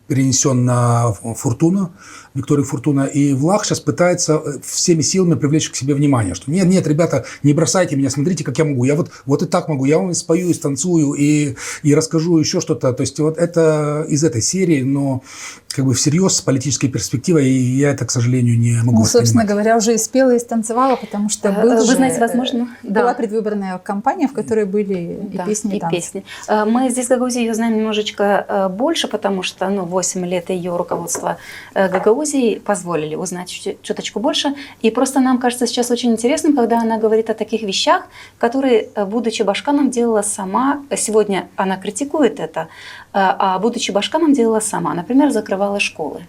перенесен на Фуртуна, Викторию Фуртуна, и Влах сейчас пытается всеми силами привлечь к себе внимание, что нет, ребята, не бросайте меня, смотрите, как я могу, я вот и так могу, я вам спою, и станцую, и расскажу еще что-то, то есть вот это из этой серии, но всерьез, с политической перспективой, я это, к сожалению, не могу воспринимать. Собственно говоря, уже и спела, и станцевала, потому что вы знаете, возможно, была предвыборная кампания, в которой были и песни, и танцы. Мы здесь в Гагаузии ее знаем немножечко больше, потому что 8 лет ее руководства Гагаузии позволили узнать чуточку больше. И просто нам кажется сейчас очень интересным, когда она говорит о таких вещах, которые, будучи башканом, делала сама. Сегодня она критикует это, а будучи башканом, делала сама. Например, закрывала школы.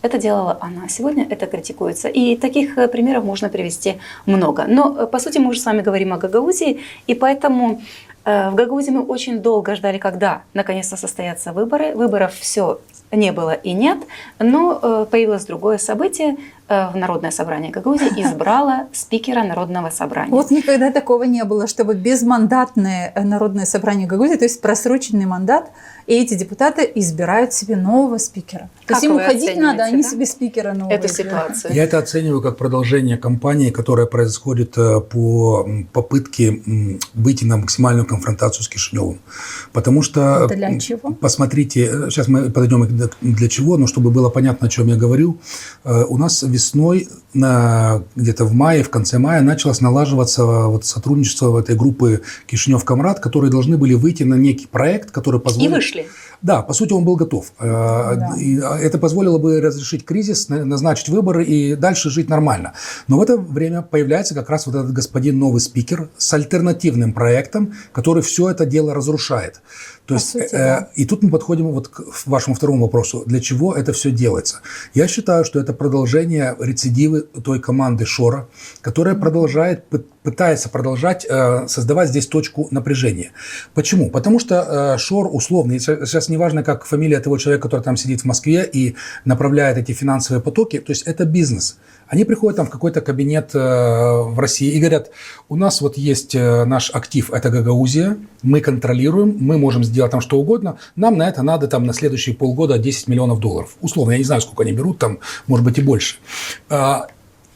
Это делала она. Сегодня это критикуется. И таких примеров можно привести много. Но, по сути, мы уже с вами говорим о Гагаузии, и поэтому в Гагаузии мы очень долго ждали, когда наконец-то состоятся выборы. Выборов все не было и нет, но появилось другое событие. Народное собрание Гагаузии избрало спикера Народного собрания. Вот никогда такого не было, чтобы безмандатное Народное собрание Гагаузии, то есть просроченный мандат, и эти депутаты избирают себе нового спикера. То есть им уходить надо, они себе спикера нового эту ситуацию? Я это оцениваю как продолжение кампании, которая происходит по попытке выйти на максимальную конфронтацию с Кишиневым. Потому что... Для чего? Посмотрите, сейчас мы подойдем для чего, но чтобы было понятно, о чем я говорю, у нас весной, где-то в мае, в конце мая, началось налаживаться сотрудничество этой группы Кишинев-Камрад, которые должны были выйти на некий проект, который позволит... И вышли. Да, по сути, он был готов. Да. И это позволило бы разрешить кризис, назначить выборы и дальше жить нормально. Но в это время появляется как раз вот этот господин новый спикер с альтернативным проектом, который все это дело разрушает. То есть, и тут мы подходим к вашему второму вопросу. Для чего это все делается? Я считаю, что это продолжение рецидивы той команды Шора, которая пытается продолжать создавать здесь точку напряжения. Почему? Потому что Шор условный, сейчас неважно, как фамилия того человека, который там сидит в Москве и направляет эти финансовые потоки, то есть это бизнес. Они приходят там в какой-то кабинет в России и говорят, у нас вот есть наш актив, это Гагаузия, мы контролируем, мы можем сделать там что угодно, нам на это надо там на следующие полгода 10 миллионов долларов. Условно, я не знаю, сколько они берут, там, может быть, и больше.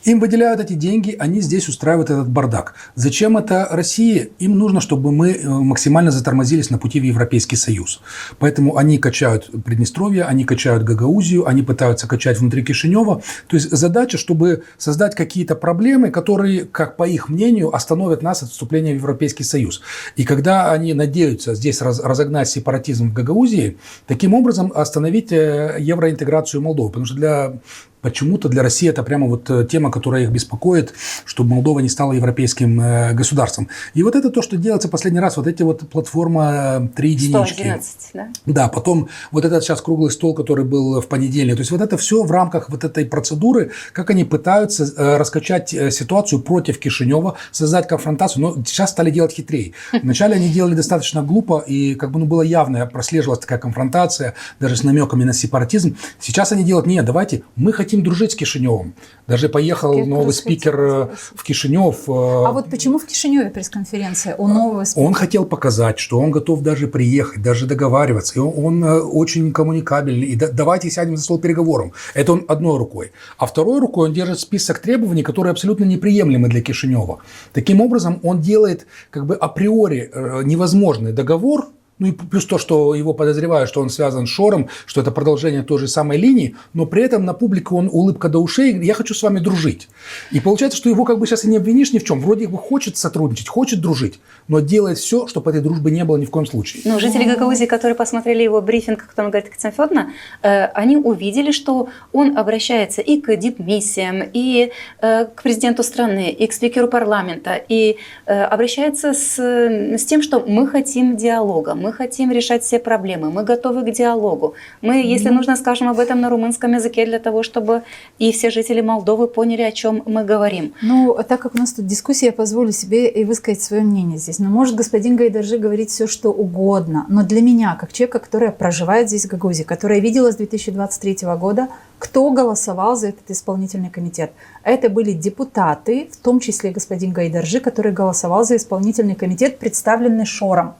Им выделяют эти деньги, они здесь устраивают этот бардак. Зачем это России? Им нужно, чтобы мы максимально затормозились на пути в Европейский Союз. Поэтому они качают Приднестровье, они качают Гагаузию, они пытаются качать внутри Кишинева. То есть задача, чтобы создать какие-то проблемы, которые, как по их мнению, остановят нас от вступления в Европейский Союз. И когда они надеются здесь разогнать сепаратизм в Гагаузии, таким образом остановить евроинтеграцию Молдовы. Потому что почему-то для России это прямо вот тема, которая их беспокоит, чтобы Молдова не стала европейским государством. И вот это то, что делается последний раз, вот эти вот платформа 3 единички. 111, да? Да, потом вот этот сейчас круглый стол, который был в понедельник. То есть вот это все в рамках вот этой процедуры, как они пытаются раскачать ситуацию против Кишинева, создать конфронтацию, но сейчас стали делать хитрее. Вначале они делали достаточно глупо, и как бы было явно, прослеживалась такая конфронтация, даже с намеками на сепаратизм. Сейчас они делают, нет, давайте, мы хотим дружить с Кишиневым. Даже поехал новый спикер в Кишинев. А вот почему в Кишиневе пресс-конференция у нового спикера? Он хотел показать, что он готов даже приехать, даже договариваться. И он очень коммуникабельный. И давайте сядем за стол переговоров. Это он одной рукой. А второй рукой он держит список требований, которые абсолютно неприемлемы для Кишинева. Таким образом, он делает как бы априори невозможный договор. Ну и плюс то, что его подозревают, что он связан с Шором, что это продолжение той же самой линии, но при этом на публику он улыбка до ушей, я хочу с вами дружить. И получается, что его как бы сейчас и не обвинишь ни в чем. Вроде бы хочет сотрудничать, хочет дружить, но делает все, чтобы этой дружбы не было ни в коем случае. Ну, жители Гагаузии, которые посмотрели его брифинг, как там говорит Оксана Федоровна, они увидели, что он обращается и к дипмиссиям, и к президенту страны, и к спикеру парламента, и обращается с тем, что мы хотим диалога. Мы хотим решать все проблемы, мы готовы к диалогу. Мы, если нужно, скажем об этом на румынском языке для того, чтобы и все жители Молдовы поняли, о чем мы говорим. Ну, так как у нас тут дискуссия, я позволю себе и высказать свое мнение здесь. Но может господин Гайдаржи говорить все, что угодно. Но для меня, как человека, который проживает здесь в Гагаузии, которая видела с 2023 года, кто голосовал за этот исполнительный комитет. Это были депутаты, в том числе господин Гайдаржи, который голосовал за исполнительный комитет, представленный Шором.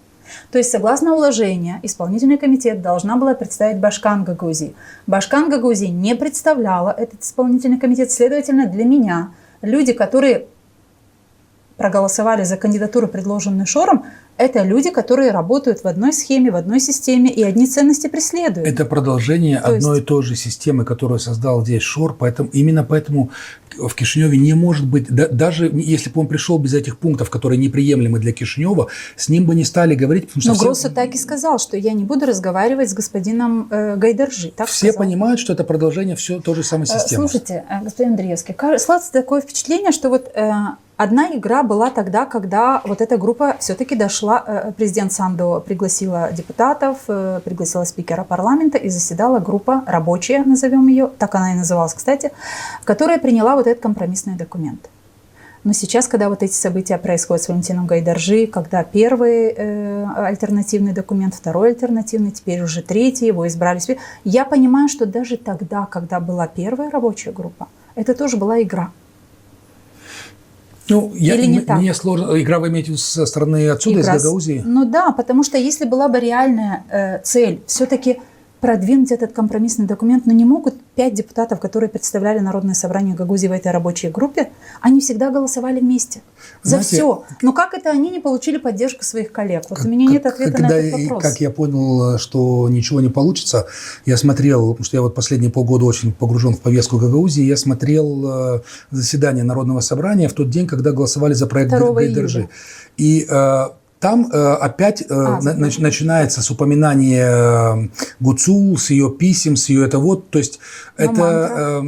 То есть, согласно уложению, исполнительный комитет должна была представить Башкан Гагаузии. Башкан Гагаузии не представляла этот исполнительный комитет. Следовательно, для меня люди, которые проголосовали за кандидатуру, предложенную Шором, это люди, которые работают в одной схеме, в одной системе и одни ценности преследуют. Это продолжение одной и той же системы, которую создал здесь Шор. Именно поэтому в Кишиневе не может быть, даже если бы он пришел без этих пунктов, которые неприемлемы для Кишинева, с ним бы не стали говорить. Потому что но Гроссу так и сказал, что я не буду разговаривать с господином Гайдаржи. Так все сказал. Понимают, что это продолжение все той же самой системы. Слушайте, господин Андреевский, складывается такое впечатление, что вот одна игра была тогда, когда вот эта группа все-таки дошла, президент Сандо пригласила депутатов, пригласила спикера парламента, и заседала группа рабочая, назовем ее, так она и называлась, кстати, которая приняла вот этот компромиссный документ. Но сейчас, когда вот эти события происходят с Валентином Гайдаржи, когда первый альтернативный документ, второй альтернативный, теперь уже третий, его избрали, я понимаю, что даже тогда, когда была первая рабочая группа, это тоже была игра. Ну, мне сложно. Игра вы имеете со стороны отсюда, из Гагаузии? Ну да, потому что если была бы реальная цель все-таки продвинуть этот компромиссный документ, но не могут 5 депутатов, которые представляли Народное собрание Гагаузии в этой рабочей группе, они всегда голосовали вместе. За все. Но как это они не получили поддержку своих коллег? Вот у меня нет ответа на этот вопрос. Как я понял, что ничего не получится, я смотрел, потому что я вот последние полгода очень погружен в повестку Гагаузии, я смотрел заседание Народного собрания в тот день, когда голосовали за проект Гайдаржи. И там опять начинается с упоминания ГУЦУЛ, с ее писем, с ее то есть это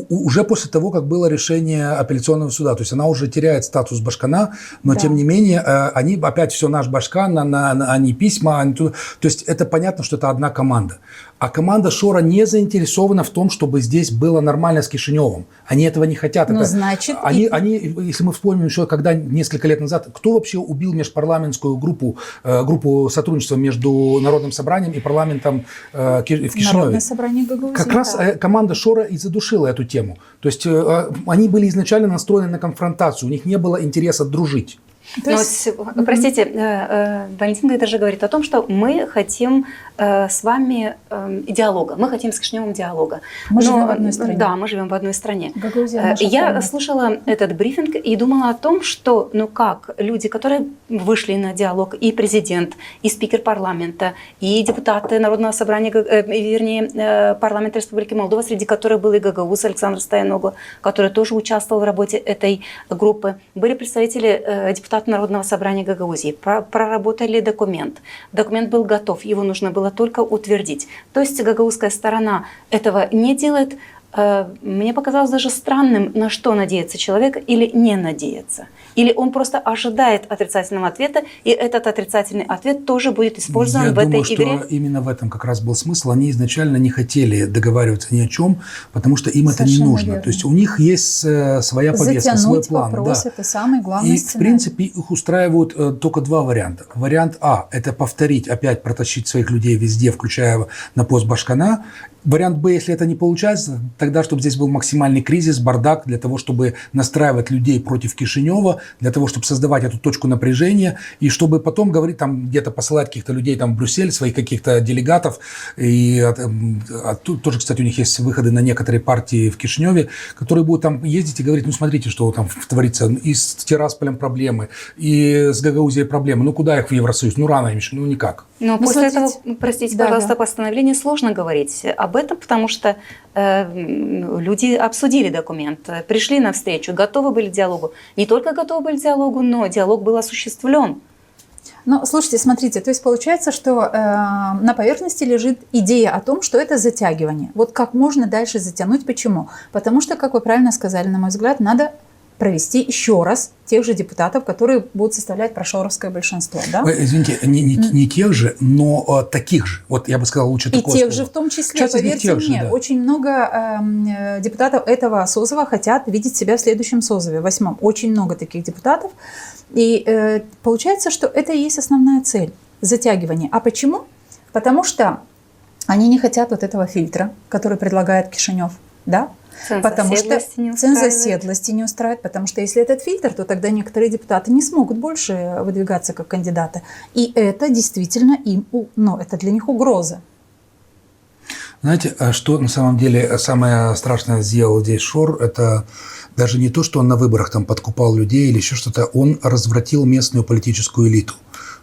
уже после того, как было решение апелляционного суда, то есть она уже теряет статус Башкана, но тем не менее они опять все наш Башкан, они письма, то есть это понятно, что это одна команда. А команда Шора не заинтересована в том, чтобы здесь было нормально с Кишиневым. Они этого не хотят. Ну, значит... Они, если мы вспомним еще, когда несколько лет назад, кто вообще убил межпарламентскую группу сотрудничества между Народным собранием и парламентом в Кишиневе? Народное собрание Гагаузии. Как раз команда Шора и задушила эту тему. То есть они были изначально настроены на конфронтацию, у них не было интереса дружить. Простите, Валентин Гайдарже говорит о том, что мы хотим с вами диалога, мы хотим с Кишиневым диалога. Мы живем в одной стране. Да, мы живем в одной стране. Я слушала этот брифинг и думала о том, что, как люди, которые вышли на диалог, и президент, и спикер парламента, и депутаты Народного собрания, парламента Республики Молдова, среди которых был и Гагауз Александр Стояноглу, который тоже участвовал в работе этой группы, были представители депутатов Народного собрания Гагаузии, проработали документ. Документ был готов, его нужно было только утвердить. То есть гагаузская сторона этого не делает. Мне показалось даже странным, на что надеется человек или не надеется. Или он просто ожидает отрицательного ответа, и этот отрицательный ответ тоже будет использован в этой игре. Я думаю, что именно в этом как раз был смысл. Они изначально не хотели договариваться ни о чем, потому что им это не нужно. Верно. То есть у них есть своя повестка, свой план. Вопрос, да. Это самый главный и сценарий. В принципе их устраивают только два варианта. Вариант А – это повторить, опять протащить своих людей везде, включая на пост Башкана. Вариант Б, если это не получается, тогда, чтобы здесь был максимальный кризис, бардак, для того, чтобы настраивать людей против Кишинева, для того, чтобы создавать эту точку напряжения, и чтобы потом говорить, там где-то посылать каких-то людей там, в Брюссель, своих каких-то делегатов. И тут тоже, кстати, у них есть выходы на некоторые партии в Кишиневе, которые будут там ездить и говорить, смотрите, что там творится, и с Тирасполем проблемы, и с Гагаузией проблемы, куда их в Евросоюз? Рано им еще, никак. Но после этого, простите, пожалуйста, постановления сложно говорить об этом, потому что люди обсудили документ, пришли навстречу, готовы были к диалогу. Не только готовы были к диалогу, но диалог был осуществлен. Слушайте, смотрите, то есть получается, что на поверхности лежит идея о том, что это затягивание. Вот как можно дальше затянуть, почему? Потому что, как вы правильно сказали, на мой взгляд, надо провести еще раз тех же депутатов, которые будут составлять прошоровское большинство. Да? Извините, не тех же, но таких же. Вот я бы сказал, лучше такого. И тех же в том числе, сейчас поверьте мне, да. Очень много депутатов этого созыва хотят видеть себя в следующем созыве, 8-м. Очень много таких депутатов. И получается, что это и есть основная цель – затягивание. А почему? Потому что они не хотят вот этого фильтра, который предлагает Кишинев, да? Потому что ценз оседлости не устраивает, потому что если этот фильтр, то тогда некоторые депутаты не смогут больше выдвигаться как кандидаты. И это действительно это для них угроза. Знаете, что на самом деле самое страшное сделал здесь Шор, это даже не то, что он на выборах там подкупал людей или еще что-то, он развратил местную политическую элиту.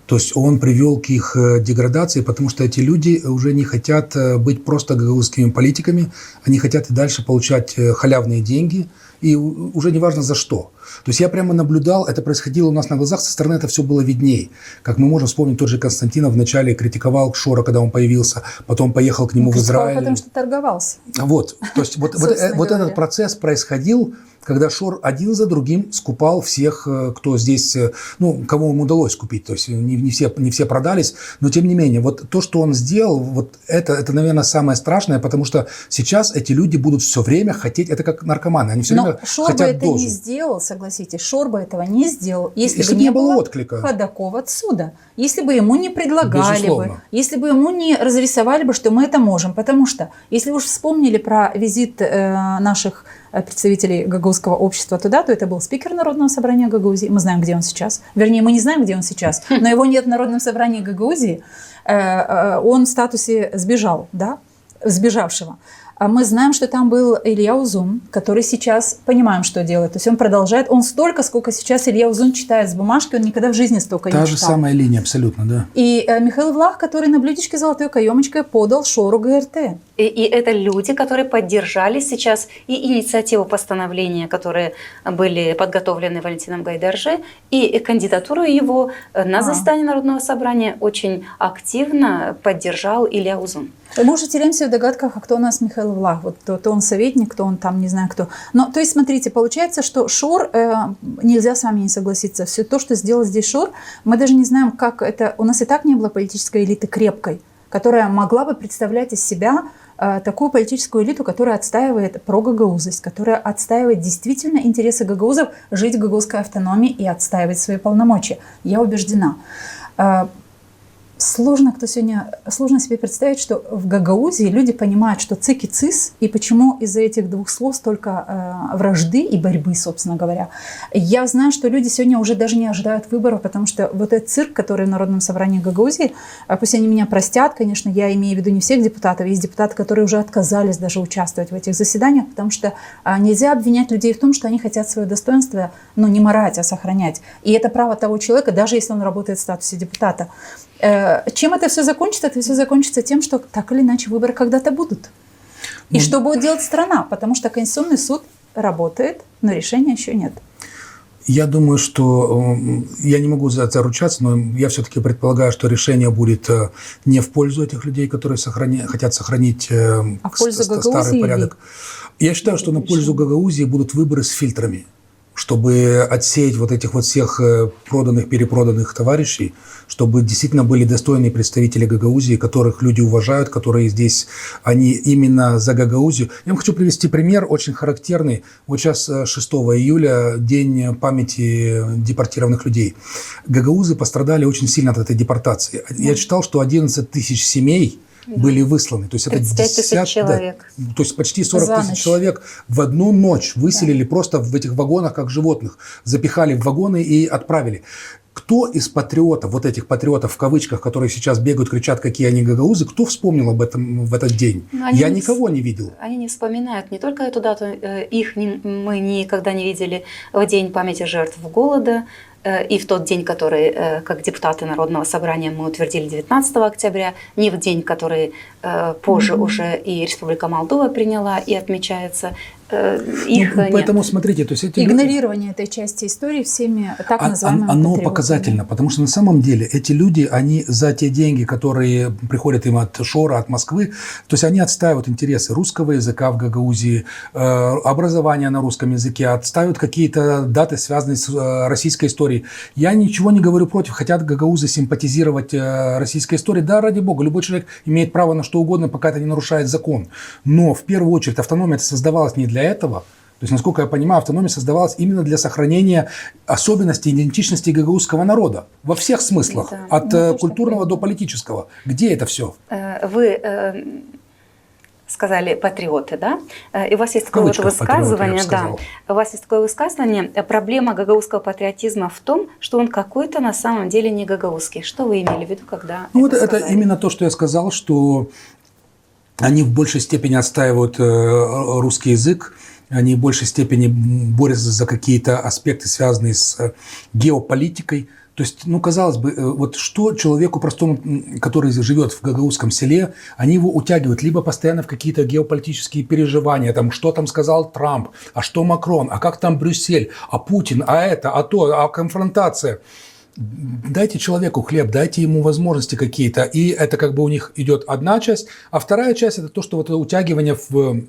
То есть он привел к их деградации, потому что эти люди уже не хотят быть просто гагаузскими политиками, они хотят и дальше получать халявные деньги, и уже не важно за что. То есть я прямо наблюдал, это происходило у нас на глазах, со стороны это все было видней. Как мы можем вспомнить, тот же Константинов вначале критиковал Шора, когда он появился, потом поехал к нему в Израиль. Потому что торговался. Вот, то есть вот этот процесс происходил, когда Шор один за другим скупал всех, кто здесь, кого ему удалось купить. То есть не все продались, но тем не менее, вот то, что он сделал, вот это, наверное, самое страшное, потому что сейчас эти люди будут все время хотеть, это как наркоманы, они все время Шор бы это не сделал, согласитесь, Шор бы этого не сделал, если бы не было отклика Ходакова отсюда, если бы ему не предлагали бы, если бы ему не разрисовали бы, что мы это можем, потому что, если уж вспомнили про визит наших представителей гагаузского общества туда, то это был спикер Народного собрания Гагаузии. Мы знаем, где он сейчас. Вернее, мы не знаем, где он сейчас, но его нет в Народном собрании Гагаузии. Он в статусе сбежавшего. Мы знаем, что там был Илья Узун, который сейчас, понимаем, что делает. То есть он продолжает, он столько, сколько сейчас Илья Узун читает с бумажки, он никогда в жизни столько не читал. Та же самая линия, абсолютно, да. И Михаил Влах, который на блюдечке золотой каемочкой подал Шору ГРТ. И это люди, которые поддержали сейчас и инициативу постановления, которые были подготовлены Валентином Гайдарже, и кандидатуру его на заседание Народного собрания очень активно поддержал Илья Узун. Мы уже теряемся в догадках, а кто у нас Михаил Влах. Вот то он советник, то он там не знаю кто. Но, то есть, смотрите, получается, что Шор, нельзя с вами не согласиться, все то, что сделал здесь Шор, мы даже не знаем, как это... У нас и так не было политической элиты крепкой. которая могла бы представлять из себя такую политическую элиту, которая отстаивает прогагаузость, которая отстаивает действительно интересы гагаузов, жить в гагаузской автономии и отстаивать свои полномочия. Я убеждена. Сложно себе представить, что в Гагаузии люди понимают, что ЦИК и ЦИС, и почему из-за этих двух слов столько вражды и борьбы, собственно говоря. Я знаю, что люди сегодня уже даже не ожидают выборов, потому что вот этот цирк, который в Народном собрании Гагаузии, пусть они меня простят, конечно, я имею в виду не всех депутатов, есть депутаты, которые уже отказались даже участвовать в этих заседаниях, потому что нельзя обвинять людей в том, что они хотят свое достоинство, не марать, а сохранять. И это право того человека, даже если он работает в статусе депутата. Чем это все закончится? Это все закончится тем, что так или иначе выборы когда-то будут. И что будет делать страна? Потому что Конституционный суд работает, но решения еще нет. Я думаю, что я не могу за это ручаться, но я все-таки предполагаю, что решение будет не в пользу этих людей, которые хотят сохранить старый порядок. Я считаю, что на пользу Гагаузии будут выборы с фильтрами, чтобы отсеять вот этих вот всех проданных, перепроданных товарищей, чтобы действительно были достойные представители Гагаузии, которых люди уважают, которые здесь, они именно за Гагаузию. Я вам хочу привести пример, очень характерный. Вот сейчас 6 июля, день памяти депортированных людей. Гагаузы пострадали очень сильно от этой депортации. Я читал, что 11 тысяч семей были высланы. То есть это 35 тысяч человек. Да, то есть почти 40 тысяч человек в одну ночь выселили просто в этих вагонах, как животных. Запихали в вагоны и отправили. Кто из патриотов, вот этих патриотов в кавычках, которые сейчас бегают, кричат, какие они гагаузы, кто вспомнил об этом в этот день? Я никого не видел. Они не вспоминают не только эту дату, мы никогда не видели в День памяти жертв голода, и в тот день, который, как депутаты Народного собрания, мы утвердили 19 октября, не в день, который позже уже и Республика Молдова приняла и отмечается, их поэтому нет. Смотрите, то есть эти игнорирование этой части истории всеми так называемыми оно патриотами. показательно, потому что на самом деле эти люди, они за те деньги, которые приходят им от Шора, от Москвы, то есть они отстаивают интересы русского языка в Гагаузии, образования на русском языке, отстаивают какие-то даты, связанные с российской историей. Я ничего не говорю против, хотят гагаузы симпатизировать российской истории, да, ради бога, любой человек имеет право на что угодно, пока это не нарушает закон. Но в первую очередь автономия создавалась не для этого. То есть, насколько я понимаю, автономия создавалась именно для сохранения особенностей идентичности гагаузского народа. Во всех смыслах. Да. От культурного до политического. Где это все? Вы сказали патриоты, да? И у вас есть такое вот высказывание, да. У вас есть такое высказывание. Проблема гагаузского патриотизма в том, что он какой-то на самом деле не гагаузский. Что вы имели в виду, когда это именно то, что я сказал, что они в большей степени отстаивают русский язык, они в большей степени борются за какие-то аспекты, связанные с геополитикой. То есть, казалось бы, вот что человеку простому, который живет в гагаузском селе, они его утягивают либо постоянно в какие-то геополитические переживания, там, что там сказал Трамп, а что Макрон, а как там Брюссель, а Путин, а это, а то, а конфронтация. Дайте человеку хлеб, дайте ему возможности какие-то. И это как бы у них идет одна часть. А вторая часть – это то, что вот утягивание в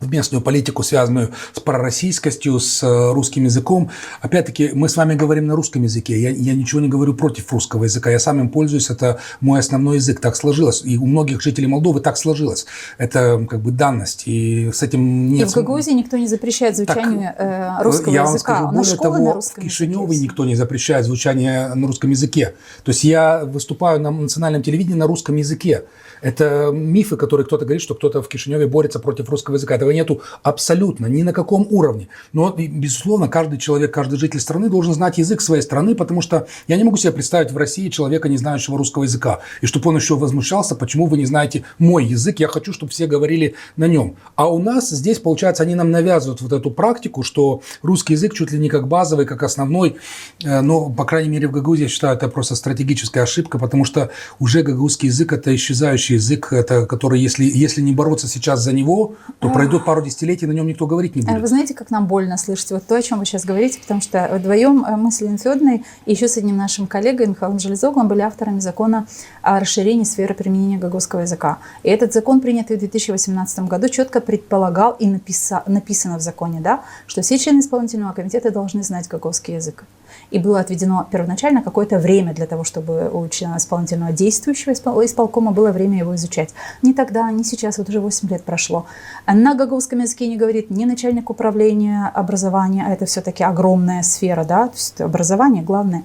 местную политику, связанную с пророссийскостью, с русским языком. Опять-таки, мы с вами говорим на русском языке. Я ничего не говорю против русского языка. Я сам им пользуюсь. Это мой основной язык. Так сложилось. И у многих жителей Молдовы так сложилось. Это как бы данность. И с этим нет... И в Гагаузии никто не запрещает звучание русского я языка. вам скажу, более того, в Кишиневе никто не запрещает звучание на русском языке. То есть я выступаю на национальном телевидении на русском языке. Это мифы, которые кто-то говорит, что кто-то в Кишиневе борется против русского языка. Этого нету абсолютно, ни на каком уровне. Но, безусловно, каждый человек, каждый житель страны должен знать язык своей страны, потому что я не могу себе представить в России человека, не знающего русского языка. И чтобы он еще возмущался, почему вы не знаете мой язык, я хочу, чтобы все говорили на нем. А у нас здесь, получается, они нам навязывают вот эту практику, что русский язык чуть ли не как базовый, как основной. Но, по крайней мере, в Гагаузии, я считаю, это просто стратегическая ошибка, потому что уже гагаузский язык – это исчезающий язык, это, который, если не бороться сейчас за него, то пройдут пройдет пару десятилетий, на нем никто говорить не будет. Вы знаете, как нам больно слышать вот то, о чем вы сейчас говорите, потому что вдвоем мы с Еленой Федоровной и еще с одним нашим коллегой Михаилом Железоглом были авторами закона о расширении сферы применения гагаузского языка. И этот закон, принятый в 2018 году, четко предполагал и написано в законе, да, что все члены исполнительного комитета должны знать гагаузский язык. И было отведено первоначально какое-то время для того, чтобы у члена исполнительного действующего исполкома было время его изучать. Ни тогда, ни сейчас, вот уже 8 лет прошло. На гагаузском языке не говорит ни начальник управления образования, а это все-таки огромная сфера, да, то есть образование главное.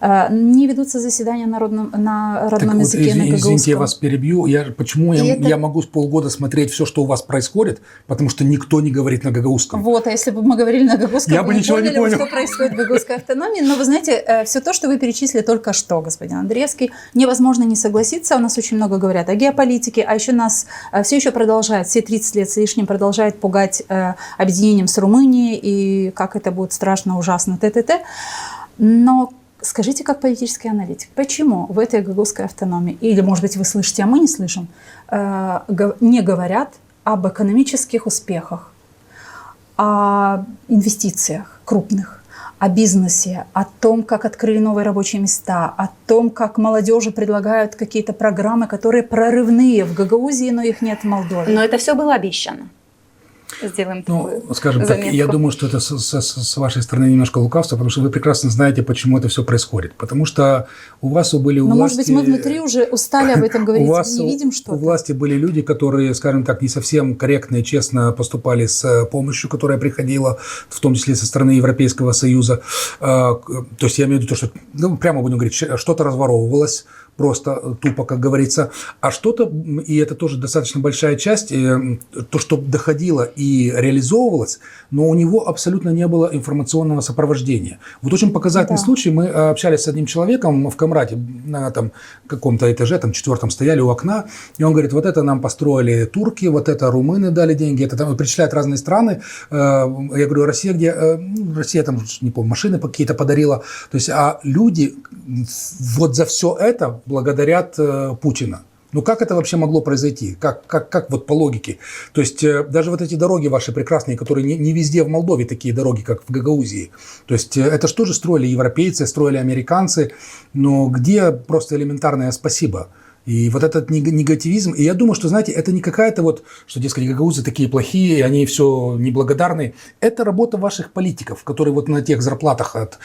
Не ведутся заседания на родном языке, на гагаузском. Извините, я вас перебью. Почему я могу с полгода смотреть все, что у вас происходит, потому что никто не говорит на гагаузском. Вот, а если бы мы говорили на гагаузском, я бы ничего не понял, что происходит в гагаузской автономии. Но вы знаете, все то, что вы перечислили только что, господин Андреевский, невозможно не согласиться. У нас очень много говорят о геополитике, а еще нас все еще продолжает, все 30 лет с лишним продолжает пугать объединением с Румынией и как это будет страшно, ужасно, т.т. Но скажите, как политический аналитик, почему в этой гагаузской автономии, или, может быть, вы слышите, а мы не слышим, не говорят об экономических успехах, о инвестициях крупных, о бизнесе, о том, как открыли новые рабочие места, о том, как молодежи предлагают какие-то программы, которые прорывные в Гагаузии, но их нет в Молдове. Но это все было обещано. Сделаем такую скажем заметку. Так, я думаю, что это с вашей стороны немножко лукавство, потому что вы прекрасно знаете, почему это все происходит. Потому что у вас были у власти... может быть, мы внутри уже устали об этом говорить, не видим что-то. У власти были люди, которые, скажем так, не совсем корректно и честно поступали с помощью, которая приходила, в том числе со стороны Европейского Союза. То есть я имею в виду то, что, прямо будем говорить, что-то разворовывалось, просто тупо, как говорится, а что-то, и это тоже достаточно большая часть, то, что доходило и реализовывалось, но у него абсолютно не было информационного сопровождения. Вот очень показательный случай, мы общались с одним человеком в Камрате, на каком-то этаже, 4-м стояли у окна, и он говорит, вот это нам построили турки, вот это румыны дали деньги, это там перечисляют разные страны. Я говорю, Россия где? Россия там, не помню, машины какие-то подарила. То есть, а люди вот за все это благодарят Путина. Ну как это вообще могло произойти? Как вот по логике? То есть даже вот эти дороги ваши прекрасные, которые не везде в Молдове такие дороги, как в Гагаузии. То есть это же тоже строили европейцы, строили американцы. Но где просто элементарное спасибо? И вот этот негативизм, и я думаю, что, знаете, это не какая-то вот, что, дескать, гагаузы такие плохие, они все неблагодарные. Это работа ваших политиков, которые вот на тех зарплатах от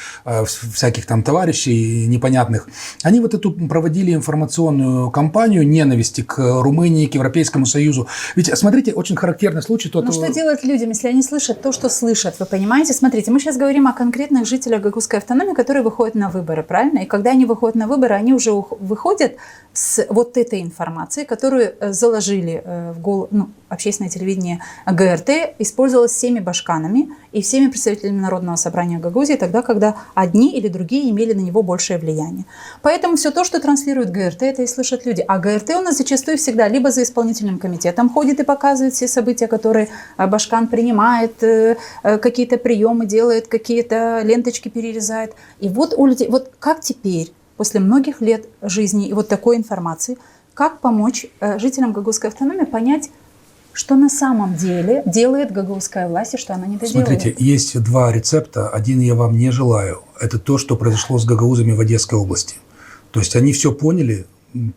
всяких там товарищей непонятных, они вот эту проводили информационную кампанию ненависти к Румынии, к Европейскому Союзу. Ведь, смотрите, очень характерный случай. Ну что делать людям, если они слышат то, что слышат, вы понимаете? Смотрите, мы сейчас говорим о конкретных жителях гагаузской автономии, которые выходят на выборы, правильно? И когда они выходят на выборы, они уже выходят с вот этой информацией, которую заложили в общественное телевидение ГРТ, использовалась всеми башканами и всеми представителями Народного собрания Гагаузии тогда, когда одни или другие имели на него большее влияние. Поэтому все то, что транслирует ГРТ, это и слышат люди. А ГРТ у нас зачастую всегда либо за исполнительным комитетом ходит и показывает все события, которые башкан принимает, какие-то приемы делает, какие-то ленточки перерезает. И вот у людей, вот как теперь, после многих лет жизни и вот такой информации, как помочь жителям гагаузской автономии понять, что на самом деле делает гагаузская власть и что она не доделает? Смотрите, есть два рецепта. Один я вам не желаю. Это то, что произошло с гагаузами в Одесской области. То есть они все поняли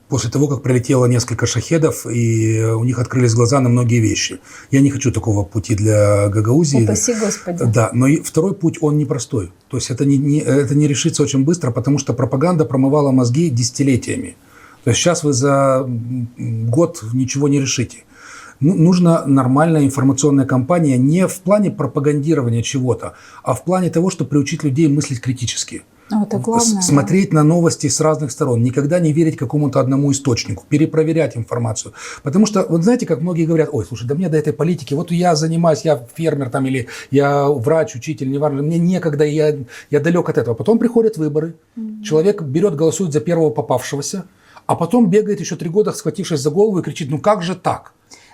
после того, как прилетело несколько шахедов, и у них открылись глаза на многие вещи. Я не хочу такого пути для Гагаузии. Упаси Господи. Да, но и второй путь, он непростой. То есть это не решится очень быстро, потому что пропаганда промывала мозги десятилетиями. То есть сейчас вы за год ничего не решите. Нужна нормальная информационная кампания не в плане пропагандирования чего-то, а в плане того, чтобы приучить людей мыслить критически. Это главное, смотреть на новости с разных сторон, никогда не верить какому-то одному источнику, перепроверять информацию. Потому что, вот знаете, как многие говорят, ой, слушай, да мне до этой политики, вот я занимаюсь, я фермер там, или я врач, учитель, неважно, мне некогда, я далек от этого. Потом приходят выборы, человек берет, голосует за первого попавшегося, а потом бегает еще 3 года, схватившись за голову и кричит, ну как же так?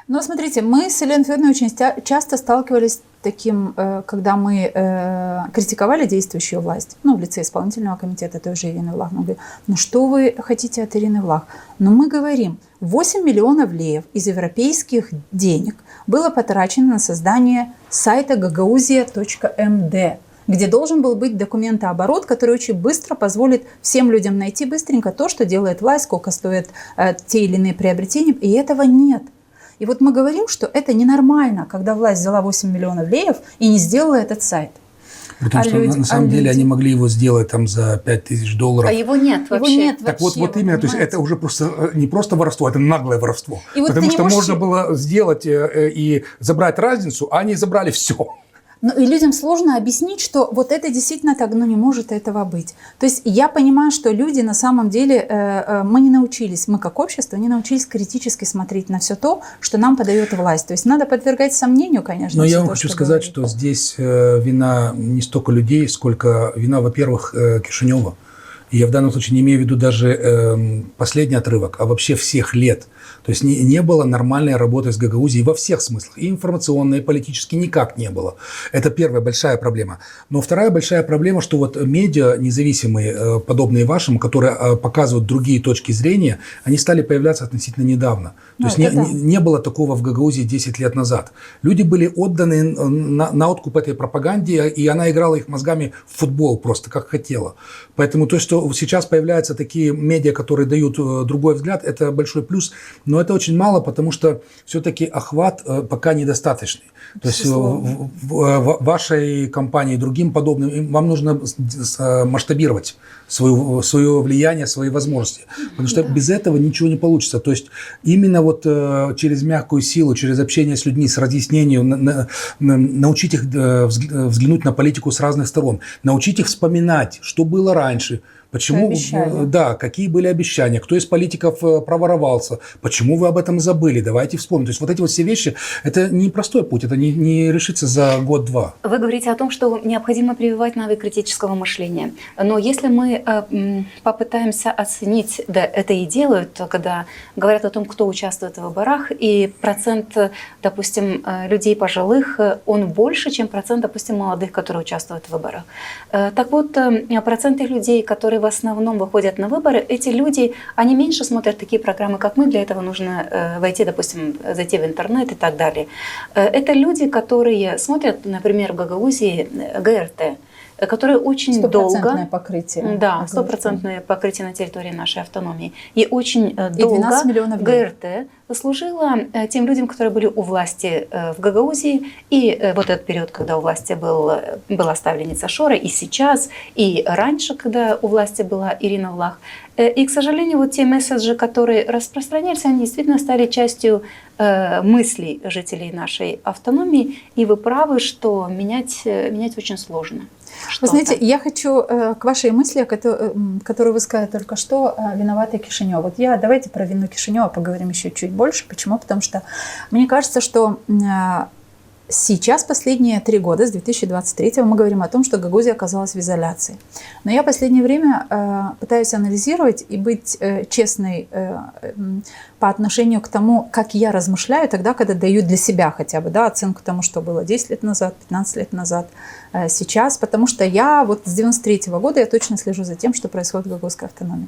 Но смотрите, мы с Еленой Федоровной очень часто сталкивались с таким, когда мы критиковали действующую власть, ну, в лице исполнительного комитета той же Ирины Влах. Мы говорим, ну что вы хотите от Ирины Влах? Но мы говорим, 8 миллионов леев из европейских денег было потрачено на создание сайта gagauzia.md, где должен был быть документооборот, который очень быстро позволит всем людям найти быстренько то, что делает власть, сколько стоят те или иные приобретения, и этого нет. И вот мы говорим, что это ненормально, когда власть взяла 8 миллионов леев и не сделала этот сайт. Потому что на самом деле они могли его сделать там за $5000. А его нет вообще. Его нет Так вообще, вот именно, то есть это уже просто не просто воровство, это наглое воровство. И вот потому что можешь... можно было сделать и забрать разницу, а они забрали все. Ну, и людям сложно объяснить, что вот это действительно так, ну не может этого быть. То есть я понимаю, что люди на самом деле, мы не научились, мы как общество не научились критически смотреть на все то, что нам подает власть. То есть надо подвергать сомнению, конечно. Но я то, вам хочу сказать, что здесь вина не столько людей, сколько вина, во-первых, Кишинева. И я в данном случае не имею в виду даже последний отрывок, а вообще всех лет. То есть не было нормальной работы с Гагаузией во всех смыслах. И информационной, и политически никак не было. Это первая большая проблема. Но вторая большая проблема, что вот медиа независимые, подобные вашим, которые показывают другие точки зрения, они стали появляться относительно недавно. То есть не было такого в Гагаузии 10 лет назад. Люди были отданы на откуп этой пропаганде, и она играла их мозгами в футбол просто, как хотела. Поэтому то, что сейчас появляются такие медиа, которые дают другой взгляд, это большой плюс. Но это очень мало, потому что все-таки охват пока недостаточный. То есть в вашей компании и другим подобным вам нужно масштабировать свое влияние, свои возможности. Потому что без этого ничего не получится. То есть именно вот через мягкую силу, через общение с людьми, с разъяснением, научить их взглянуть на политику с разных сторон, научить их вспоминать, что было раньше. Почему, да, какие были обещания, кто из политиков проворовался, почему вы об этом забыли, давайте вспомним. То есть вот эти вот все вещи, это не простой путь, это не решится за год-два. Вы говорите о том, что необходимо прививать навык критического мышления. Но если мы попытаемся оценить, да, это и делают, когда говорят о том, кто участвует в выборах, и процент, допустим, людей пожилых, он больше, чем процент, допустим, молодых, которые участвуют в выборах. Так вот, проценты людей, которые в основном выходят на выборы, эти люди, они меньше смотрят такие программы, как мы, для этого нужно войти, допустим, зайти в интернет и так далее. Это люди, которые смотрят, например, в Гагаузии ГРТ, которые очень долго... покрытие. Да, 100% покрытие на территории нашей автономии. И очень долго 12 миллионов ГРТ служила тем людям, которые были у власти в Гагаузии. И вот этот период, когда у власти была ставленница Шора, и сейчас, и раньше, когда у власти была Ирина Влах. И, к сожалению, вот те месседжи, которые распространялись, они действительно стали частью мыслей жителей нашей автономии. И вы правы, что менять очень сложно. Вы знаете, я хочу к вашей мысли, которую вы сказали только что, виноватый Кишинев. Вот давайте про вину Кишинева поговорим еще чуть больше. Почему? Потому что мне кажется, что сейчас, последние 3 года, с 2023 мы говорим о том, что Гагаузия оказалась в изоляции. Но я в последнее время пытаюсь анализировать и быть честной по отношению к тому, как я размышляю тогда, когда даю для себя хотя бы оценку тому, что было 10 лет назад, 15 лет назад, сейчас. Потому что я вот с 93 года я точно слежу за тем, что происходит в Гагаузской автономии.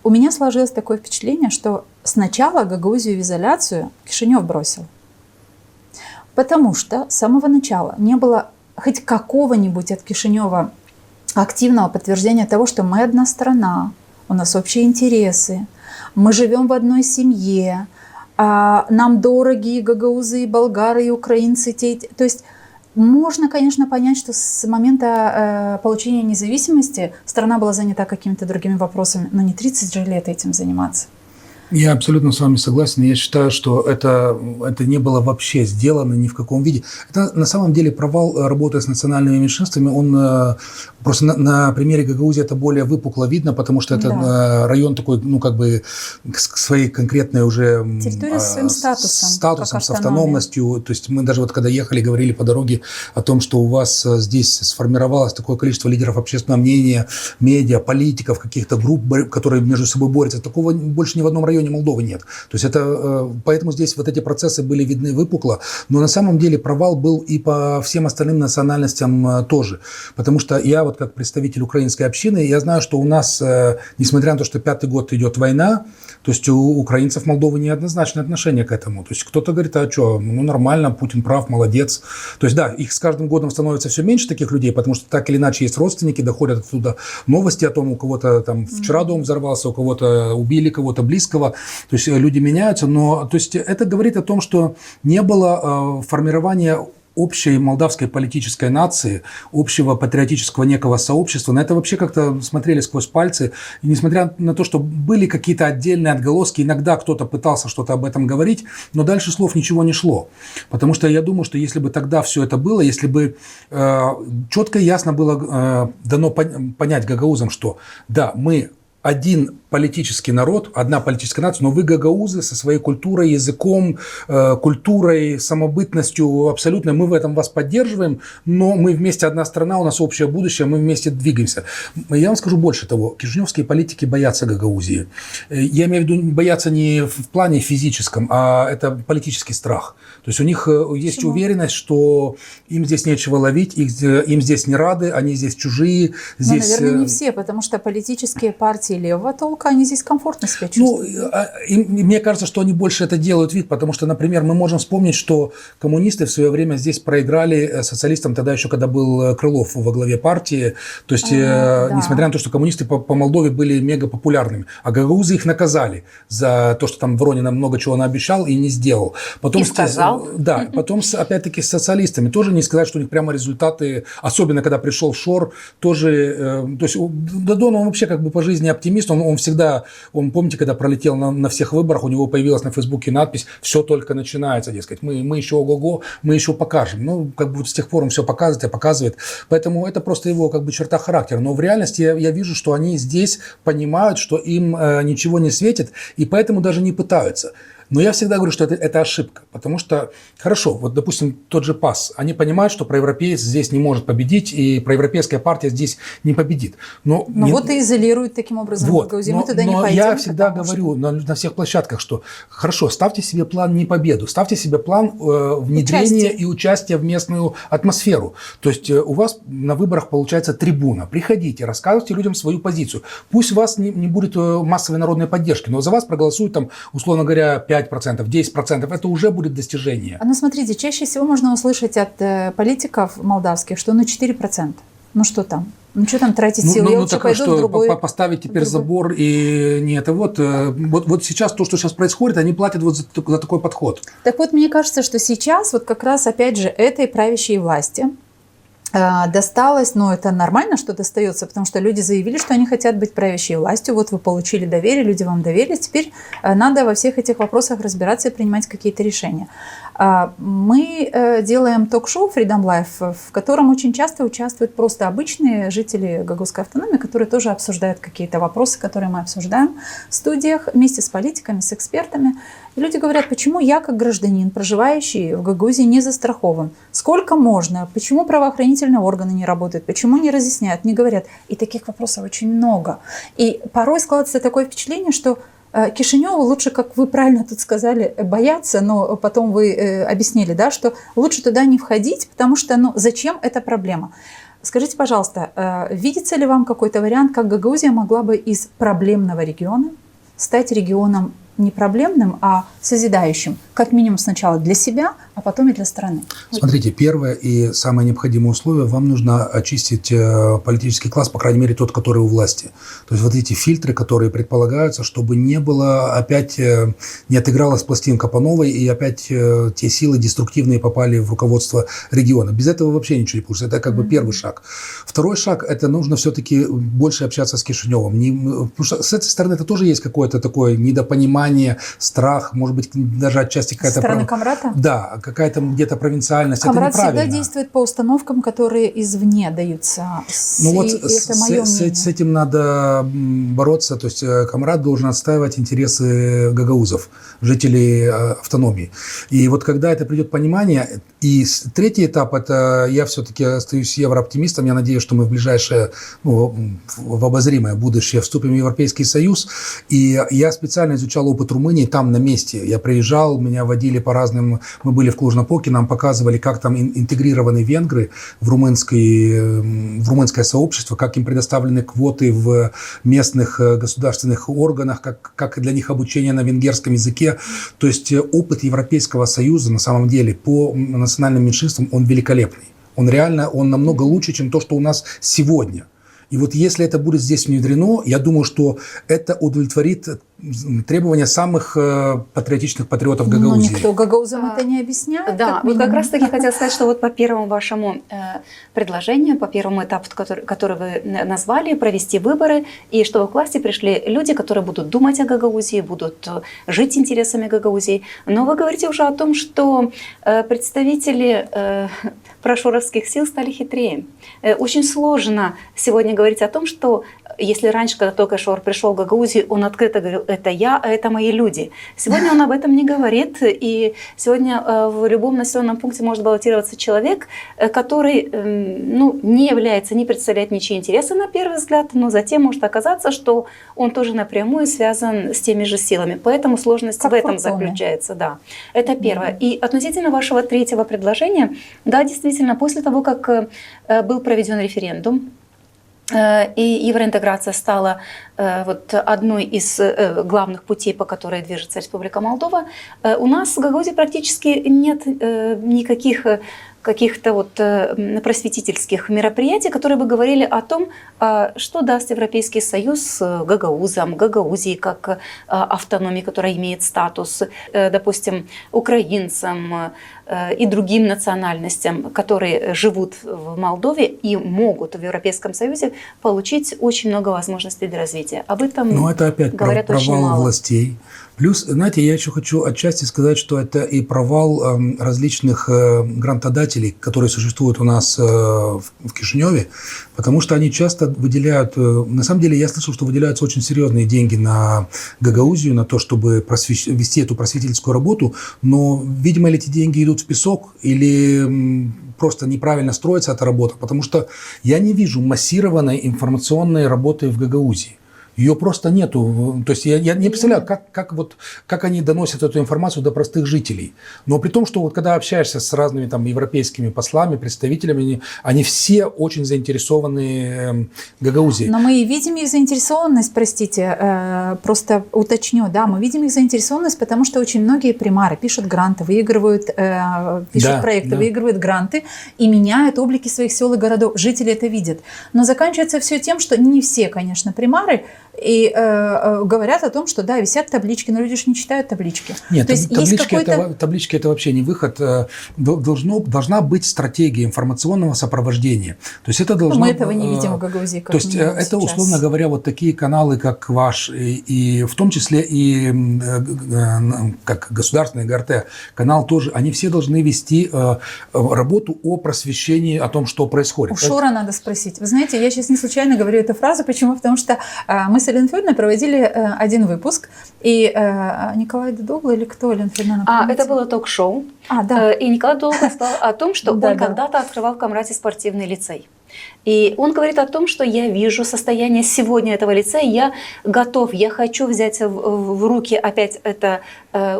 У меня сложилось такое впечатление, что сначала Гагаузию в изоляцию Кишинев бросил. Потому что с самого начала не было хоть какого-нибудь от Кишинева активного подтверждения того, что мы одна страна, у нас общие интересы, мы живем в одной семье, нам дороги и гагаузы, и болгары, и украинцы. То есть можно, конечно, понять, что с момента получения независимости страна была занята какими-то другими вопросами, но не 30 же лет этим заниматься. Я абсолютно с вами согласен. Я считаю, что это не было вообще сделано ни в каком виде. Это на самом деле провал работы с национальными меньшинствами. Он просто на примере Гагаузии это более выпукло видно, потому что это район такой, к своей конкретной уже территория с своим статусом, с автономностью. То есть мы даже вот когда ехали, говорили по дороге о том, что у вас здесь сформировалось такое количество лидеров общественного мнения, медиа, политиков, каких-то групп, которые между собой борются. Такого больше ни в одном районе районе Молдовы нет. То есть это, поэтому здесь вот эти процессы были видны выпукло, но на самом деле провал был и по всем остальным национальностям тоже. Потому что я вот как представитель украинской общины, я знаю, что у нас, несмотря на то, что 5-й год идет война, то есть у украинцев Молдовы неоднозначное отношение к этому. То есть кто-то говорит, а что, ну нормально, Путин прав, молодец. То есть да, их с каждым годом становится все меньше, таких людей, потому что так или иначе есть родственники, доходят оттуда новости о том, у кого-то там вчера дом взорвался, у кого-то убили кого-то близкого. То есть люди меняются, но то есть это говорит о том, что не было формирования общей молдавской политической нации, общего патриотического некого сообщества. На это вообще как-то смотрели сквозь пальцы. И несмотря на то, что были какие-то отдельные отголоски, иногда кто-то пытался что-то об этом говорить, но дальше слов ничего не шло. Потому что я думаю, что если бы тогда все это было, если бы четко и ясно было дано понять гагаузам, что да, мы один политический народ, одна политическая нация, но вы гагаузы со своей культурой, языком, культурой, самобытностью абсолютно, мы в этом вас поддерживаем, но мы вместе одна страна, у нас общее будущее, мы вместе двигаемся. Я вам скажу больше того, кишиневские политики боятся Гагаузии. Я имею в виду, боятся не в плане физическом, а это политический страх. То есть у них есть уверенность, что им здесь нечего ловить, им здесь не рады, они здесь чужие. Здесь... Но, наверное, не все, потому что политические партии левого толка, они здесь комфортно себя чувствуют. Ну, мне кажется, что они больше это делают вид, потому что, например, мы можем вспомнить, что коммунисты в свое время здесь проиграли социалистам, тогда еще, когда был Крылов во главе партии. То есть, несмотря на то, что коммунисты по Молдове были мега популярными, а гагаузы их наказали за то, что там Воронин много чего наобещал и не сделал. Потом, и сказал. Да, потом, опять-таки, с социалистами тоже не сказать, что у них прямо результаты, особенно когда пришел Шор, тоже, то есть Дадон, он вообще как бы по жизни оптимист, он всегда, помните, когда пролетел на всех выборах, у него появилась на Фейсбуке надпись «Все только начинается», дескать, мы еще ого-го, мы еще покажем. Ну, как бы с тех пор он все показывает, поэтому это просто его как бы черта характера. Но в реальности я вижу, что они здесь понимают, что им ничего не светит, и поэтому даже не пытаются. Но я всегда говорю, что это ошибка, потому что, хорошо, вот, допустим, тот же ПАС, они понимают, что проевропеец здесь не может победить, и проевропейская партия здесь не победит. Но вот и изолируют таким образом Гагаузию, мы туда не пойдем. Но я всегда говорю на всех площадках, что, хорошо, ставьте себе план не победу, ставьте себе план внедрения и участия в местную атмосферу. То есть у вас на выборах получается трибуна, приходите, рассказывайте людям свою позицию. Пусть у вас не будет массовой народной поддержки, но за вас проголосуют, там, условно говоря, 5%, 10%, это уже будет достижение. Ну, смотрите, чаще всего можно услышать от политиков молдавских, что 4%. Ну, что там? Ну, что там тратить силы? Я лучше пойду в другой... Поставить теперь забор и не это вот сейчас то, что сейчас происходит, они платят вот за такой подход. Так вот, мне кажется, что сейчас вот как раз, опять же, этой правящей власти досталось, но это нормально, что достается, потому что люди заявили, что они хотят быть правящей властью, вот вы получили доверие, люди вам доверились, теперь надо во всех этих вопросах разбираться и принимать какие-то решения. Мы делаем ток-шоу Freedom Life, в котором очень часто участвуют просто обычные жители Гагаузской автономии, которые тоже обсуждают какие-то вопросы, которые мы обсуждаем в студиях вместе с политиками, с экспертами. И люди говорят, почему я, как гражданин, проживающий в Гагаузии, не застрахован? Сколько можно? Почему правоохранительные органы не работают? Почему не разъясняют, не говорят? И таких вопросов очень много. И порой складывается такое впечатление, что Кишиневу лучше, как вы правильно тут сказали, бояться, но потом вы объяснили, да, что лучше туда не входить, потому что зачем эта проблема? Скажите, пожалуйста, видится ли вам какой-то вариант, как Гагаузия могла бы из проблемного региона стать регионом не проблемным, а созидающим, как минимум сначала для себя, а потом и для страны? Смотрите, первое и самое необходимое условие, вам нужно очистить политический класс, по крайней мере, тот, который у власти. То есть вот эти фильтры, которые предполагаются, чтобы не было опять, не отыгралась пластинка по новой, и опять те силы деструктивные попали в руководство региона. Без этого вообще ничего не получится. Это как бы первый шаг. Второй шаг, это нужно все-таки больше общаться с Кишиневым. Потому что с этой стороны это тоже есть какое-то такое недопонимание, страх, может быть, даже отчасти отчасти какая-то... Со стороны Камрата? Да, какая-то где-то провинциальность. Камрат это неправильно. всегда действует по установкам, которые извне даются. Ну вот это мое мнение. С этим надо бороться. То есть Камрат должен отстаивать интересы гагаузов, жителей автономии. И вот когда это придет понимание... И третий этап – это я все-таки остаюсь еврооптимистом. Я надеюсь, что мы в ближайшее, в обозримое будущее вступим в Европейский Союз. И я специально изучал опыт Румынии там на месте. Я приезжал, меня водили по разным... Мы были в Клуж-Напоке, нам показывали, как там интегрированы венгры в румынское сообщество, как им предоставлены квоты в местных государственных органах, как для них обучение на венгерском языке. То есть опыт Европейского Союза на самом деле по национальным меньшинствам, он великолепный. Он намного лучше, чем то, что у нас сегодня. И вот если это будет здесь внедрено, я думаю, что это удовлетворит требования самых патриотичных патриотов Гагаузии. Но никто гагаузам это не объясняет. Да, вот как раз таки хотела сказать, что вот по первому вашему предложению, по первому этапу, который вы назвали, провести выборы, и чтобы к власти пришли люди, которые будут думать о Гагаузии, будут жить интересами Гагаузии. Но вы говорите уже о том, что представители прошуровских сил стали хитрее. Очень сложно сегодня говорить о том, что если раньше, когда только Шор пришел в Гагаузию, он открыто говорил: это я, а это мои люди. Сегодня он об этом не говорит, и сегодня в любом населенном пункте может баллотироваться человек, который не является, не представляет ничьи интересы на первый взгляд, но затем может оказаться, что он тоже напрямую связан с теми же силами. Поэтому сложность в этом заключается. Да. Это первое. И относительно вашего третьего предложения, да, действительно, после того, как был проведен референдум, и евроинтеграция стала вот одной из главных путей, по которой движется Республика Молдова, у нас в Гагаузии практически нет никаких каких-то вот просветительских мероприятий, которые бы говорили о том, что даст Европейский Союз гагаузам, Гагаузии как автономии, которая имеет статус, допустим, украинцам и другим национальностям, которые живут в Молдове и могут в Европейском Союзе получить очень много возможностей для развития. Об этом это опять говорят очень провал мало. Властей. Плюс, знаете, я еще хочу отчасти сказать, что это и провал различных грантодателей, которые существуют у нас в Кишиневе, потому что они часто выделяют, на самом деле я слышал, что выделяются очень серьезные деньги на Гагаузию, на то, чтобы вести эту просветительскую работу, но, видимо, эти деньги идут в песок или просто неправильно строится эта работа, потому что я не вижу массированной информационной работы в Гагаузии. Ее просто нету. То есть я не представляю, как они доносят эту информацию до простых жителей. Но при том, что вот когда общаешься с разными там европейскими послами, представителями, они все очень заинтересованы Гагаузией. Но мы видим их заинтересованность, простите, просто уточню, да, мы видим их заинтересованность, потому что очень многие примары пишут гранты, выигрывают, проекты, выигрывают гранты и меняют облики своих сел и городов. Жители это видят. Но заканчивается все тем, что не все, конечно, примары, и говорят о том, что да, висят таблички, но люди же не читают таблички. Нет, таблички это вообще не выход. Должна быть стратегия информационного сопровождения. То есть это должно... Мы этого не видим в Гагаузии. То есть это, условно говоря, вот такие каналы, как ваш, и в том числе и как государственный ГРТ канал тоже, они все должны вести работу о просвещении, о том, что происходит. У Шора надо спросить. Вы знаете, я сейчас не случайно говорю эту фразу. Почему? Потому что мы с Еленой Федоровной проводили один выпуск, и Николай Дудогла или кто, Елена Федоровна? Это было ток-шоу, да. И Николай Дудогла сказал о том, что он когда-то открывал в Камрате спортивный лицей. И он говорит о том, что я вижу состояние сегодня этого лицея, я готов, я хочу взять в руки опять это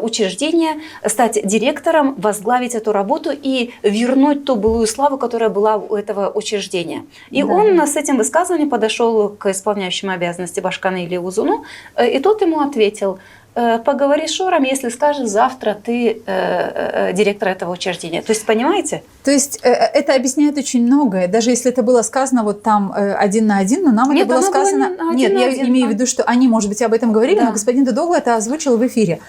учреждение, стать директором, возглавить эту работу и вернуть ту былую славу, которая была у этого учреждения. И он с этим высказыванием подошел к исполняющему обязанности Башкана Илии Узуну, и тот ему ответил: поговори с Шором, если скажешь, завтра ты директор этого учреждения. То есть, понимаете? То есть, это объясняет очень многое. Даже если это было сказано вот там 1 на 1, но нам это было сказано... Нет, я имею в виду, что они, может быть, об этом говорили, но господин Дудогла это озвучил в эфире.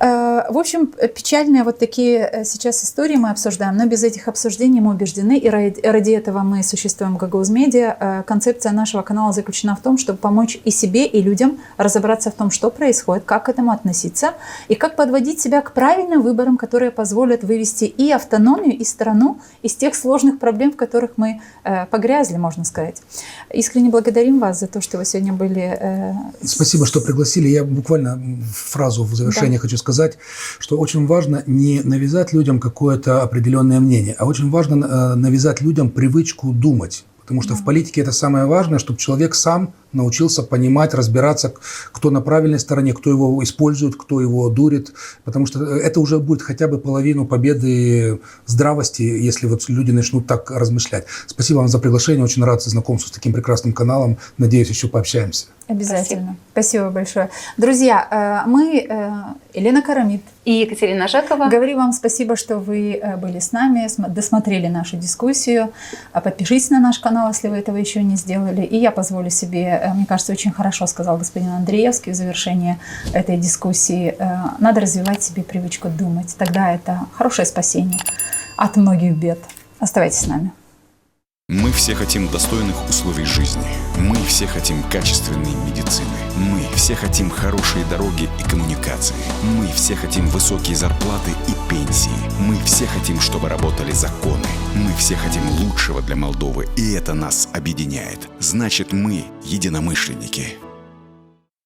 В общем, печальные вот такие сейчас истории мы обсуждаем, но без этих обсуждений мы убеждены, и ради этого мы существуем в Gaggauz Media. Концепция нашего канала заключена в том, чтобы помочь и себе, и людям разобраться в том, что происходит, как к этому относиться, и как подводить себя к правильным выборам, которые позволят вывести и автономию, и страну из тех сложных проблем, в которых мы погрязли, можно сказать. Искренне благодарим вас за то, что вы сегодня были... Спасибо, что пригласили. Я буквально фразу в завершение хочу сказать, что очень важно не навязать людям какое-то определенное мнение, а очень важно навязать людям привычку думать. Потому что в политике это самое важное, чтобы человек сам научился понимать, разбираться, кто на правильной стороне, кто его использует, кто его дурит. Потому что это уже будет хотя бы половину победы здравости, если вот люди начнут так размышлять. Спасибо вам за приглашение. Очень рад знакомству с таким прекрасным каналом. Надеюсь, еще пообщаемся. Обязательно. Спасибо большое. Друзья, мы, Елена Карамид и Екатерина Жакова, говорим вам спасибо, что вы были с нами, досмотрели нашу дискуссию. Подпишитесь на наш канал, если вы этого еще не сделали. И я позволю себе, мне кажется, очень хорошо сказал господин Андреевский в завершении этой дискуссии, надо развивать себе привычку думать. Тогда это хорошее спасение от многих бед. Оставайтесь с нами. Мы все хотим достойных условий жизни. Мы все хотим качественной медицины. Мы все хотим хорошие дороги и коммуникации. Мы все хотим высокие зарплаты и пенсии. Мы все хотим, чтобы работали законы. Мы все хотим лучшего для Молдовы, и это нас объединяет. Значит, мы единомышленники.